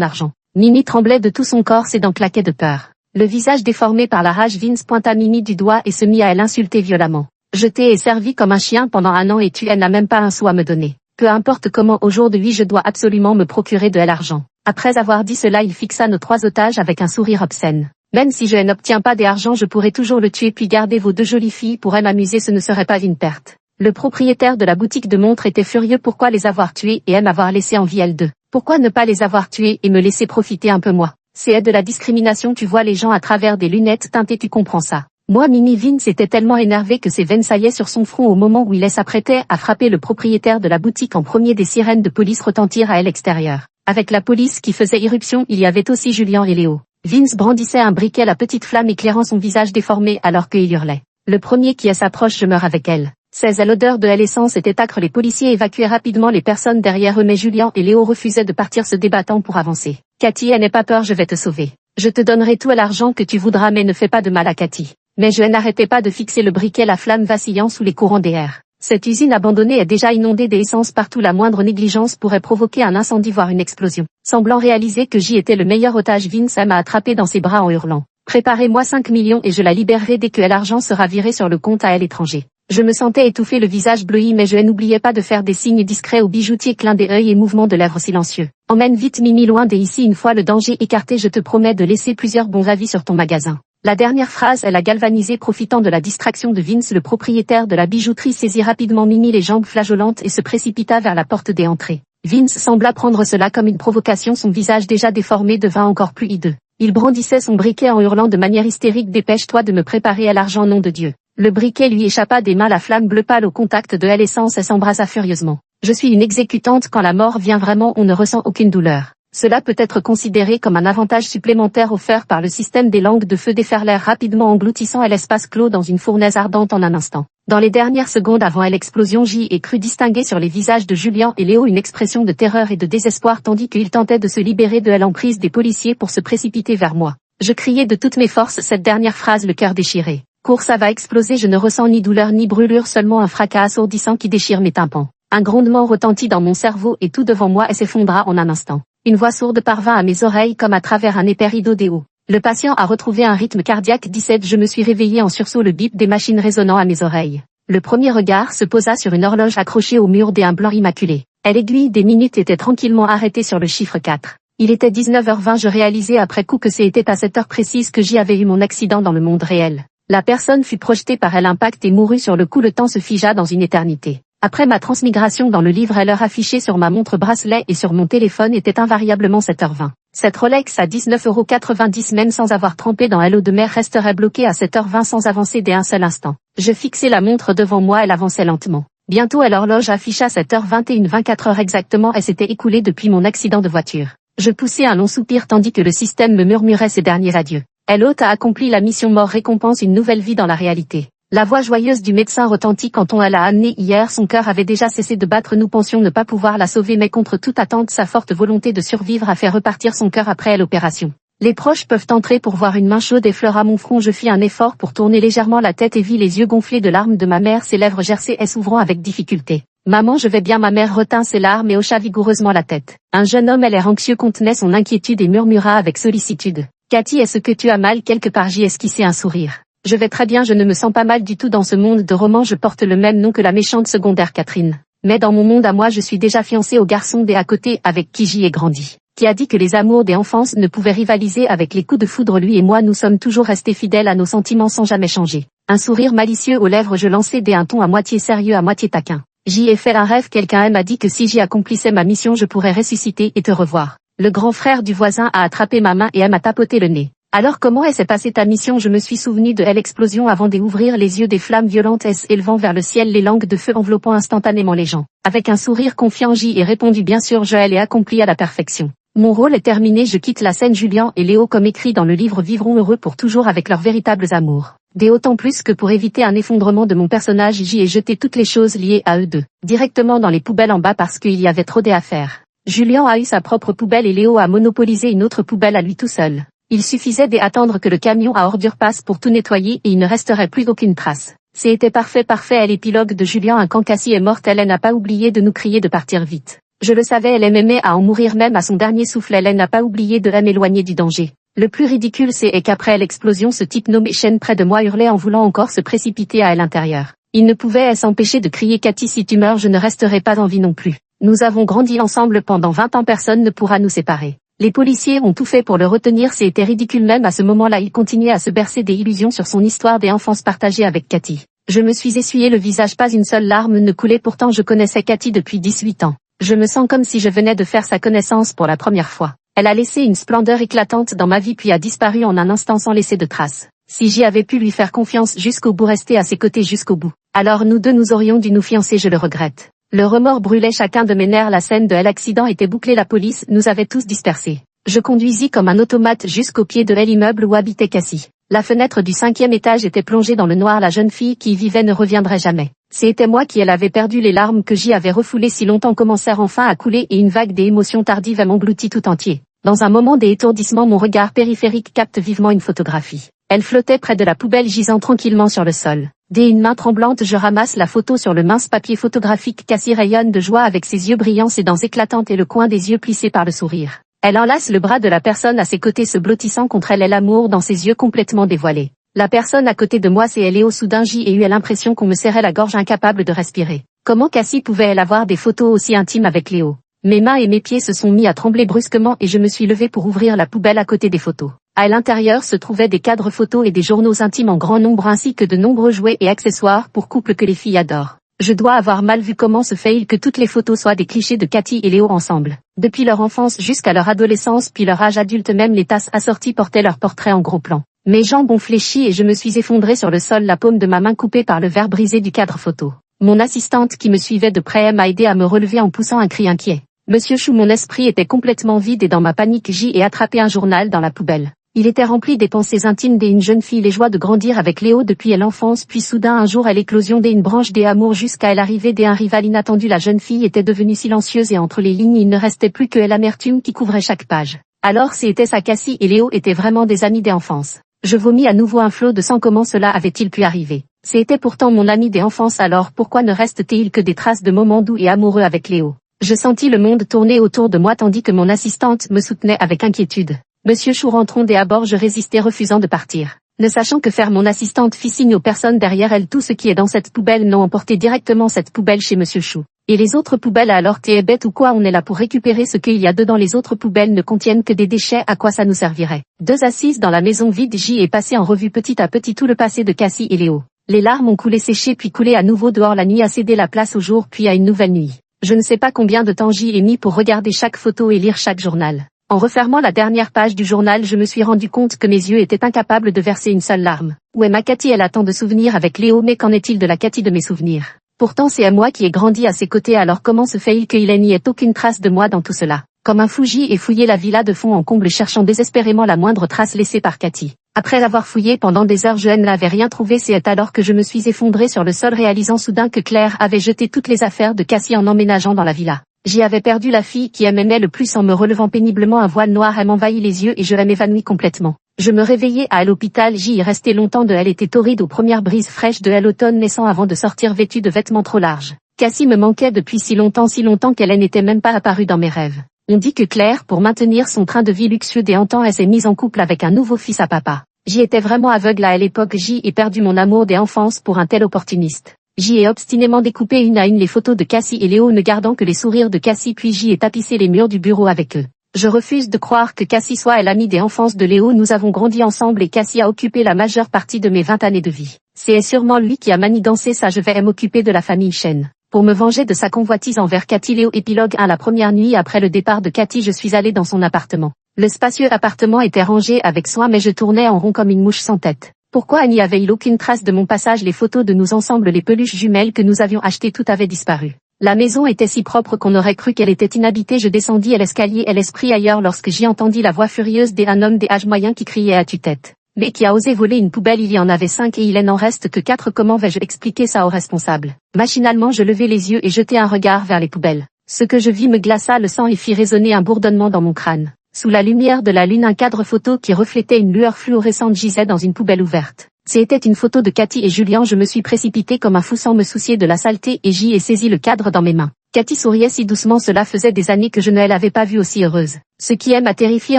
argent. Mimi tremblait de tout son corps, ses dents claquaient de peur. Le visage déformé par la rage, Vince pointa Mimi du doigt et se mit à l'insulter violemment. Je t'ai servi comme un chien pendant 1 an et tu n'as même pas un sou à me donner. Peu importe comment, aujourd'hui je dois absolument me procurer de l'argent. Après avoir dit cela, il fixa nos 3 otages avec un sourire obscène. Même si je n'obtiens pas d'argent, je pourrais toujours le tuer puis garder vos 2 jolies filles pour m'amuser, ce ne serait pas une perte. Le propriétaire de la boutique de montres était furieux. Pourquoi les avoir tués et m'avoir laissé en vie elles deux? Pourquoi ne pas les avoir tués et me laisser profiter un peu moi? C'est de la discrimination, tu vois les gens à travers des lunettes teintées, tu comprends ça. Moi, Mimi. Vince était tellement énervé que ses veines saillaient sur son front au moment où il s'apprêtait à frapper le propriétaire de la boutique en premier. Des sirènes de police retentirent à l'extérieur. Avec la police qui faisait irruption, il y avait aussi Julien et Léo. Vince brandissait un briquet, la petite flamme éclairant son visage déformé alors qu'il hurlait. Le premier qui s'approche, je meurs avec elle. À l'odeur de l'essence était âcre. Les policiers évacuaient rapidement les personnes derrière eux, mais Julien et Léo refusaient de partir, se débattant pour avancer. Cathy, n'aie pas peur, je vais te sauver. Je te donnerai tout l'argent que tu voudras, mais ne fais pas de mal à Cathy. Mais je n'arrêtais pas de fixer le briquet, la flamme vacillant sous les courants d'air. Cette usine abandonnée est déjà inondée d'essence partout, la moindre négligence pourrait provoquer un incendie voire une explosion. Semblant réaliser que j'y étais le meilleur otage, Vince m'a attrapé dans ses bras en hurlant. Préparez-moi 5 millions et je la libérerai dès que l'argent sera viré sur le compte à l'étranger. Je me sentais étouffé, le visage bleui, mais je n'oubliais pas de faire des signes discrets au bijoutier, clin d'œil et mouvements de lèvres silencieux. Emmène vite Mimi loin d'ici, une fois le danger écarté, je te promets de laisser plusieurs bons avis sur ton magasin. La dernière phrase, elle a galvanisé. Profitant de la distraction de Vince, le propriétaire de la bijouterie saisit rapidement Mimi les jambes flageolantes et se précipita vers la porte des entrées. Vince sembla prendre cela comme une provocation, son visage déjà déformé devint encore plus hideux. Il brandissait son briquet en hurlant de manière hystérique, dépêche-toi de me préparer à l'argent, nom de Dieu. Le briquet lui échappa des mains, la flamme bleue pâle au contact de l'essence s'embrasa furieusement. Je suis une exécutante, quand la mort vient vraiment on ne ressent aucune douleur. Cela peut être considéré comme un avantage supplémentaire offert par le système des langues de feu, déferlèrent rapidement engloutissant l'espace clos dans une fournaise ardente en un instant. Dans les dernières secondes avant l'explosion, j'y ai cru distinguer sur les visages de Julien et Léo une expression de terreur et de désespoir tandis qu'ils tentaient de se libérer de l'emprise des policiers pour se précipiter vers moi. Je criais de toutes mes forces cette dernière phrase, le cœur déchiré. Cours, ça va exploser, je ne ressens ni douleur ni brûlure, seulement un fracas assourdissant qui déchire mes tympans. Un grondement retentit dans mon cerveau et tout devant moi s'effondra en un instant. Une voix sourde parvint à mes oreilles comme à travers un épais rideau des hauts. Le patient a retrouvé un rythme cardiaque. 17 Je me suis réveillé en sursaut, le bip des machines résonnant à mes oreilles. Le premier regard se posa sur une horloge accrochée au mur d'un blanc immaculé. L'aiguille des minutes était tranquillement arrêtée sur le chiffre 4. Il était 19h20, je réalisais après coup que c'était à cette heure précise que j'y avais eu mon accident dans le monde réel. La personne fut projetée par l'impact et mourut sur le coup, le temps se figea dans une éternité. Après ma transmigration dans le livre, l'heure affichée sur ma montre bracelet et sur mon téléphone était invariablement 7h20. Cette Rolex à 19,90 €, même sans avoir trempé dans l'eau de mer, resterait bloquée à 7h20 sans avancer d'un seul instant. Je fixai la montre devant moi, elle avançait lentement. Bientôt l'horloge afficha 7h21, 24 heures exactement, et s'était écoulée depuis mon accident de voiture. Je poussai un long soupir tandis que le système me murmurait ses derniers adieux. L'hôte a accompli la mission, mort récompense une nouvelle vie dans la réalité. La voix joyeuse du médecin retentit quand on l'a amenée hier, son cœur avait déjà cessé de battre, nous pensions ne pas pouvoir la sauver mais contre toute attente sa forte volonté de survivre a fait repartir son cœur après l'opération. Les proches peuvent entrer pour voir une main chaude effleura mon front. Je fis un effort pour tourner légèrement la tête et vis les yeux gonflés de larmes de ma mère, ses lèvres gercées et s'ouvrant avec difficulté. Maman, je vais bien. Ma mère retint ses larmes et hocha vigoureusement la tête. Un jeune homme à l'air anxieux contenait son inquiétude et murmura avec sollicitude. Cathy, est-ce que tu as mal quelque part? J'y esquissai un sourire. Je vais très bien, je ne me sens pas mal du tout dans ce monde de romans. Je porte le même nom que la méchante secondaire Catherine. Mais dans mon monde à moi, je suis déjà fiancée au garçon des à côté avec qui j'y ai grandi. Qui a dit que les amours des enfances ne pouvaient rivaliser avec les coups de foudre. Lui et moi nous sommes toujours restés fidèles à nos sentiments sans jamais changer. Un sourire malicieux aux lèvres, je lançai d'un ton à moitié sérieux à moitié taquin. J'y ai fait un rêve, quelqu'un m'a dit que si j'y accomplissais ma mission je pourrais ressusciter et te revoir. Le grand frère du voisin a attrapé ma main et m'a tapoté le nez. Alors comment s'est passée ta mission? Je me suis souvenu de l'explosion avant d'ouvrir les yeux, des flammes violentes s'élevant vers le ciel, les langues de feu enveloppant instantanément les gens. Avec un sourire confiant j'y ai répondu bien sûr, je l'ai accompli à la perfection. Mon rôle est terminé, je quitte la scène. Julien et Léo, comme écrit dans le livre, vivront heureux pour toujours avec leurs véritables amours. D'autant plus que pour éviter un effondrement de mon personnage, j'y ai jeté toutes les choses liées à eux deux, directement dans les poubelles en bas parce qu'il y avait trop d'affaires. Julien a eu sa propre poubelle et Léo a monopolisé une autre poubelle à lui tout seul. Il suffisait d'attendre que le camion à ordures passe pour tout nettoyer et il ne resterait plus aucune trace. C'était parfait. À l'épilogue de Julien, quand Cassie est morte, elle n'a pas oublié de nous crier de partir vite. Je le savais, elle m'aimait à en mourir, même à son dernier souffle, elle n'a pas oublié de m'éloigner du danger. Le plus ridicule c'est qu'après l'explosion, ce type nommé Shane près de moi hurlait en voulant encore se précipiter à l'intérieur. Il ne pouvait s'empêcher de crier: Cathy, si tu meurs je ne resterai pas en vie non plus. Nous avons grandi ensemble pendant 20 ans, personne ne pourra nous séparer. Les policiers ont tout fait pour le retenir, c'était ridicule. Même à ce moment-là il continuait à se bercer des illusions sur son histoire des enfances partagée avec Cathy. Je me suis essuyé le visage, pas une seule larme ne coulait, pourtant je connaissais Cathy depuis 18 ans. Je me sens comme si je venais de faire sa connaissance pour la première fois. Elle a laissé une splendeur éclatante dans ma vie puis a disparu en un instant sans laisser de traces. Si j'y avais pu lui faire confiance jusqu'au bout, rester à ses côtés jusqu'au bout, alors nous deux nous aurions dû nous fiancer, je le regrette. Le remords brûlait chacun de mes nerfs, la scène de l'accident était bouclée, la police nous avait tous dispersés. Je conduisis comme un automate jusqu'au pied de l'immeuble où habitait Cassie. La fenêtre du 5e étage était plongée dans le noir, la jeune fille qui y vivait ne reviendrait jamais. C'était moi qui l'avais perdu, les larmes que j'y avais refoulées si longtemps commencèrent enfin à couler et une vague d'émotions tardives m'engloutit tout entier. Dans un moment d'étourdissement, mon regard périphérique capte vivement une photographie. Elle flottait près de la poubelle, gisant tranquillement sur le sol. D'une main tremblante, je ramasse la photo sur le mince papier photographique. Cassie rayonne de joie avec ses yeux brillants, ses dents éclatantes et le coin des yeux plissé par le sourire. Elle enlace le bras de la personne à ses côtés, se blottissant contre elle et l'amour dans ses yeux complètement dévoilés. La personne à côté de moi, c'est Léo. Soudain j'y ai eu l'impression qu'on me serrait la gorge, incapable de respirer. Comment Cassie pouvait-elle avoir des photos aussi intimes avec Léo? Mes mains et mes pieds se sont mis à trembler brusquement et je me suis levée pour ouvrir la poubelle à côté des photos. À l'intérieur se trouvaient des cadres photos et des journaux intimes en grand nombre ainsi que de nombreux jouets et accessoires pour couples que les filles adorent. Je dois avoir mal vu. Comment se fait-il que toutes les photos soient des clichés de Cathy et Léo ensemble? Depuis leur enfance jusqu'à leur adolescence puis leur âge adulte, même les tasses assorties portaient leurs portraits en gros plan. Mes jambes ont fléchi et je me suis effondrée sur le sol, la paume de ma main coupée par le verre brisé du cadre photo. Mon assistante qui me suivait de près m'a aidé à me relever en poussant un cri inquiet. Monsieur Chou, mon esprit était complètement vide et dans ma panique j'y ai attrapé un journal dans la poubelle. Il était rempli des pensées intimes d'une jeune fille, les joies de grandir avec Léo depuis l'enfance, puis soudain un jour à l'éclosion d'une branche des amours jusqu'à l'arrivée d'un rival inattendu. La jeune fille était devenue silencieuse et entre les lignes il ne restait plus que l'amertume qui couvrait chaque page. Alors c'était ça, Cassie et Léo étaient vraiment des amis d'enfance. Je vomis à nouveau un flot de sang, comment cela avait-il pu arriver? C'était pourtant mon ami d'enfance, alors pourquoi ne reste-t-il que des traces de moments doux et amoureux avec Léo? Je sentis le monde tourner autour de moi tandis que mon assistante me soutenait avec inquiétude. Monsieur Chou, rentrons dès à bord, je résistais refusant de partir. Ne sachant que faire, mon assistante fit signe aux personnes derrière elle. Tout ce qui est dans cette poubelle n'ont emporté directement cette poubelle chez Monsieur Chou. Et les autres poubelles, alors t'es bête ou quoi? On est là pour récupérer ce qu'il y a dedans. Les autres poubelles ne contiennent que des déchets, à quoi ça nous servirait? Deux assises dans la maison vide, j'y ai passé en revue petit à petit tout le passé de Cassie et Léo. Les larmes ont coulé, séché puis coulé à nouveau dehors. La nuit a cédé la place au jour puis à une nouvelle nuit. Je ne sais pas combien de temps j'y ai mis pour regarder chaque photo et lire chaque journal. En refermant la dernière page du journal, je me suis rendu compte que mes yeux étaient incapables de verser une seule larme. Où est ma Cathy? Elle a tant de souvenirs avec Léo, mais qu'en est-il de la Cathy de mes souvenirs? Pourtant c'est à moi qui ai grandi à ses côtés, alors comment se fait-il qu'il n'y ait aucune trace de moi dans tout cela? Comme un fou, j'y ai fouillé la villa de fond en comble, cherchant désespérément la moindre trace laissée par Cathy. Après l'avoir fouillé pendant des heures, je n'avais rien trouvé. C'est alors que je me suis effondrée sur le sol, réalisant soudain que Claire avait jeté toutes les affaires de Cassie en emménageant dans la villa. J'y avais perdu la fille qui m'aimait le plus en me relevant péniblement un voile noir m'envahit les yeux et je m'évanouis complètement. Je me réveillai à l'hôpital, j'y y restais longtemps elle était torride aux premières brises fraîches de l'automne naissant avant de sortir vêtue de vêtements trop larges. Cassie me manquait depuis si longtemps qu'elle n'était même pas apparue dans mes rêves. On dit que Claire, pour maintenir son train de vie luxueux déhantant, elle s'est mise en couple avec un nouveau fils à papa. J'y étais vraiment aveugle à l'époque, j'y ai perdu mon amour des enfances pour un tel opportuniste. J'y ai obstinément découpé une à une les photos de Cassie et Léo ne gardant que les sourires de Cassie puis j'y ai tapissé les murs du bureau avec eux. Je refuse de croire que Cassie soit l'amie des enfances de Léo, nous avons grandi ensemble et Cassie a occupé la majeure partie de mes 20 années de vie. C'est sûrement lui qui a manigancé ça, je vais m'occuper de la famille Chen. Pour me venger de sa convoitise envers Cathy. Léo épilogue 1. La première nuit après le départ de Cathy, je suis allé dans son appartement. Le spacieux appartement était rangé avec soin mais je tournais en rond comme une mouche sans tête. Pourquoi n'y avait-il aucune trace de mon passage? Les photos de nous ensemble, les peluches jumelles que nous avions achetées, tout avait disparu. La maison était si propre qu'on aurait cru qu'elle était inhabitée. Je descendis l'escalier et l'esprit ailleurs lorsque j'y entendis la voix furieuse d'un homme des âges moyens qui criait à tue-tête. Mais qui a osé voler une poubelle? Il y en avait 5 et il n'en reste que 4. Comment vais-je expliquer ça aux responsables? Machinalement je levai les yeux et jetai un regard vers les poubelles. Ce que je vis me glaça le sang et fit résonner un bourdonnement dans mon crâne. Sous la lumière de la lune, un cadre photo qui reflétait une lueur fluorescente gisait dans une poubelle ouverte. C'était une photo de Cathy et Julien. Je me suis précipité comme un fou sans me soucier de la saleté et j'y ai saisi le cadre dans mes mains. Cathy souriait si doucement, cela faisait des années que je ne l'avais pas vue aussi heureuse. Ce qui m'a terrifié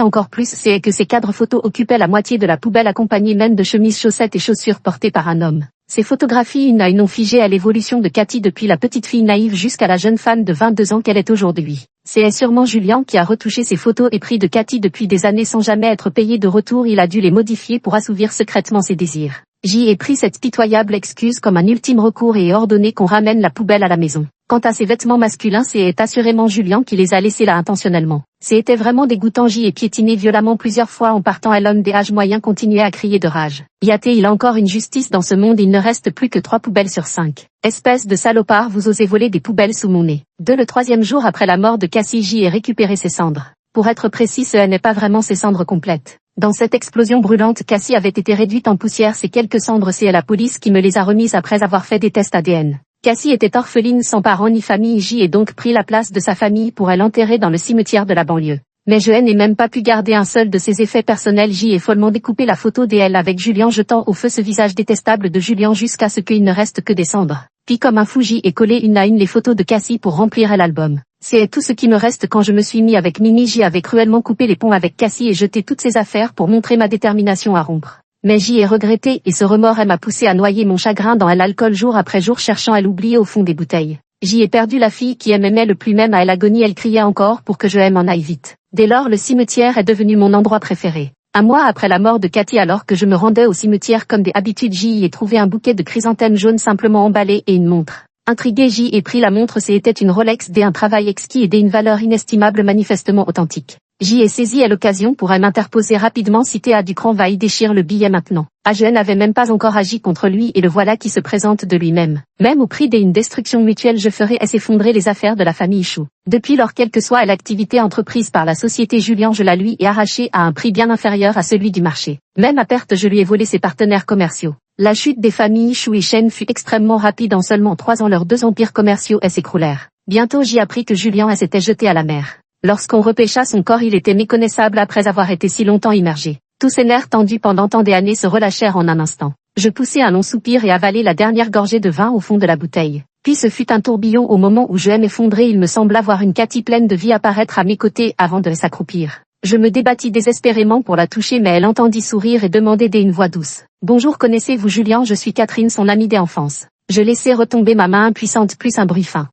encore plus, c'est que ces cadres photos occupaient la moitié de la poubelle accompagnés même de chemises, chaussettes et chaussures portées par un homme. Ces photographies une à une ont figé à l'évolution de Cathy depuis la petite fille naïve jusqu'à la jeune femme de 22 ans qu'elle est aujourd'hui. C'est sûrement Julien qui a retouché ces photos et pris de Cathy depuis des années sans jamais être payé de retour. Il a dû les modifier pour assouvir secrètement ses désirs. J'y ai pris cette pitoyable excuse comme un ultime recours et ai ordonné qu'on ramène la poubelle à la maison. Quant à ses vêtements masculins, c'est assurément Julien qui les a laissés là intentionnellement. C'était vraiment dégoûtant. J'y ai piétiné violemment plusieurs fois en partant et l'homme des âges moyens continuait à crier de rage. Y a-t-il encore une justice dans ce monde? Il ne reste plus que 3 poubelles sur 5. Espèce de salopard, vous osez voler des poubelles sous mon nez. Le 3e jour après la mort de Cassie, j'y ai récupéré ses cendres. Pour être précis, ce n'est pas vraiment ses cendres complètes. Dans cette explosion brûlante, Cassie avait été réduite en poussière. Ces quelques cendres, c'est la police qui me les a remises après avoir fait des tests ADN. Cassie était orpheline sans parents ni famille. J'y ai donc pris la place de sa famille pour l'enterrer dans le cimetière de la banlieue. Mais je n'ai même pas pu garder un seul de ses effets personnels. J'y ai follement découpé la photo d'elle avec Julien, jetant au feu ce visage détestable de Julien jusqu'à ce qu'il ne reste que des cendres. Puis comme un fou, j'y ai collé une à une les photos de Cassie pour remplir l'album. C'est tout ce qui me reste. Quand je me suis mis avec Mimi, j'y avais cruellement coupé les ponts avec Cassie et jeté toutes ses affaires pour montrer ma détermination à rompre. Mais j'y ai regretté et ce remords m'a poussé à noyer mon chagrin dans l'alcool jour après jour, cherchant à l'oublier au fond des bouteilles. J'y ai perdu la fille qui m'aimait le plus, même à l'agonie elle criait encore pour que je m'en aille vite. Dès lors le cimetière est devenu mon endroit préféré. Un mois après la mort de Cathy, alors que je me rendais au cimetière comme d'habitude, j'y ai trouvé un bouquet de chrysanthèmes jaunes simplement emballé et une montre. Intrigué, j'y ai pris la montre, c'était une Rolex d'un travail exquis et d'une valeur inestimable, manifestement authentique. J'y ai saisi à l'occasion pour m'interposer rapidement si Théa Ducran va y déchire le billet maintenant. Je n'avais même pas encore agi contre lui et le voilà qui se présente de lui-même. Même au prix d'une destruction mutuelle, je ferai s'effondrer les affaires de la famille Chou. Depuis lors, quelle que soit l'activité entreprise par la société Julien, je la lui ai arrachée à un prix bien inférieur à celui du marché. Même à perte, je lui ai volé ses partenaires commerciaux. La chute des familles Chou et Chen fut extrêmement rapide. En seulement 3 ans, leurs 2 empires commerciaux s'écroulèrent. Bientôt, j'y appris que Julien s'était jeté à la mer. Lorsqu'on repêcha son corps, il était méconnaissable après avoir été si longtemps immergé. Tous ses nerfs tendus pendant tant d'années se relâchèrent en un instant. Je poussai un long soupir et avalai la dernière gorgée de vin au fond de la bouteille. Puis ce fut un tourbillon. Au moment où je m'effondrais, il me sembla voir une Cathy pleine de vie apparaître à mes côtés avant de s'accroupir. Je me débattis désespérément pour la toucher, mais elle entendit sourire et demander d'une voix douce. « Bonjour, connaissez-vous Julien? Je suis Catherine, son amie d'enfance. » Je laissai retomber ma main impuissante plus un bruit fin.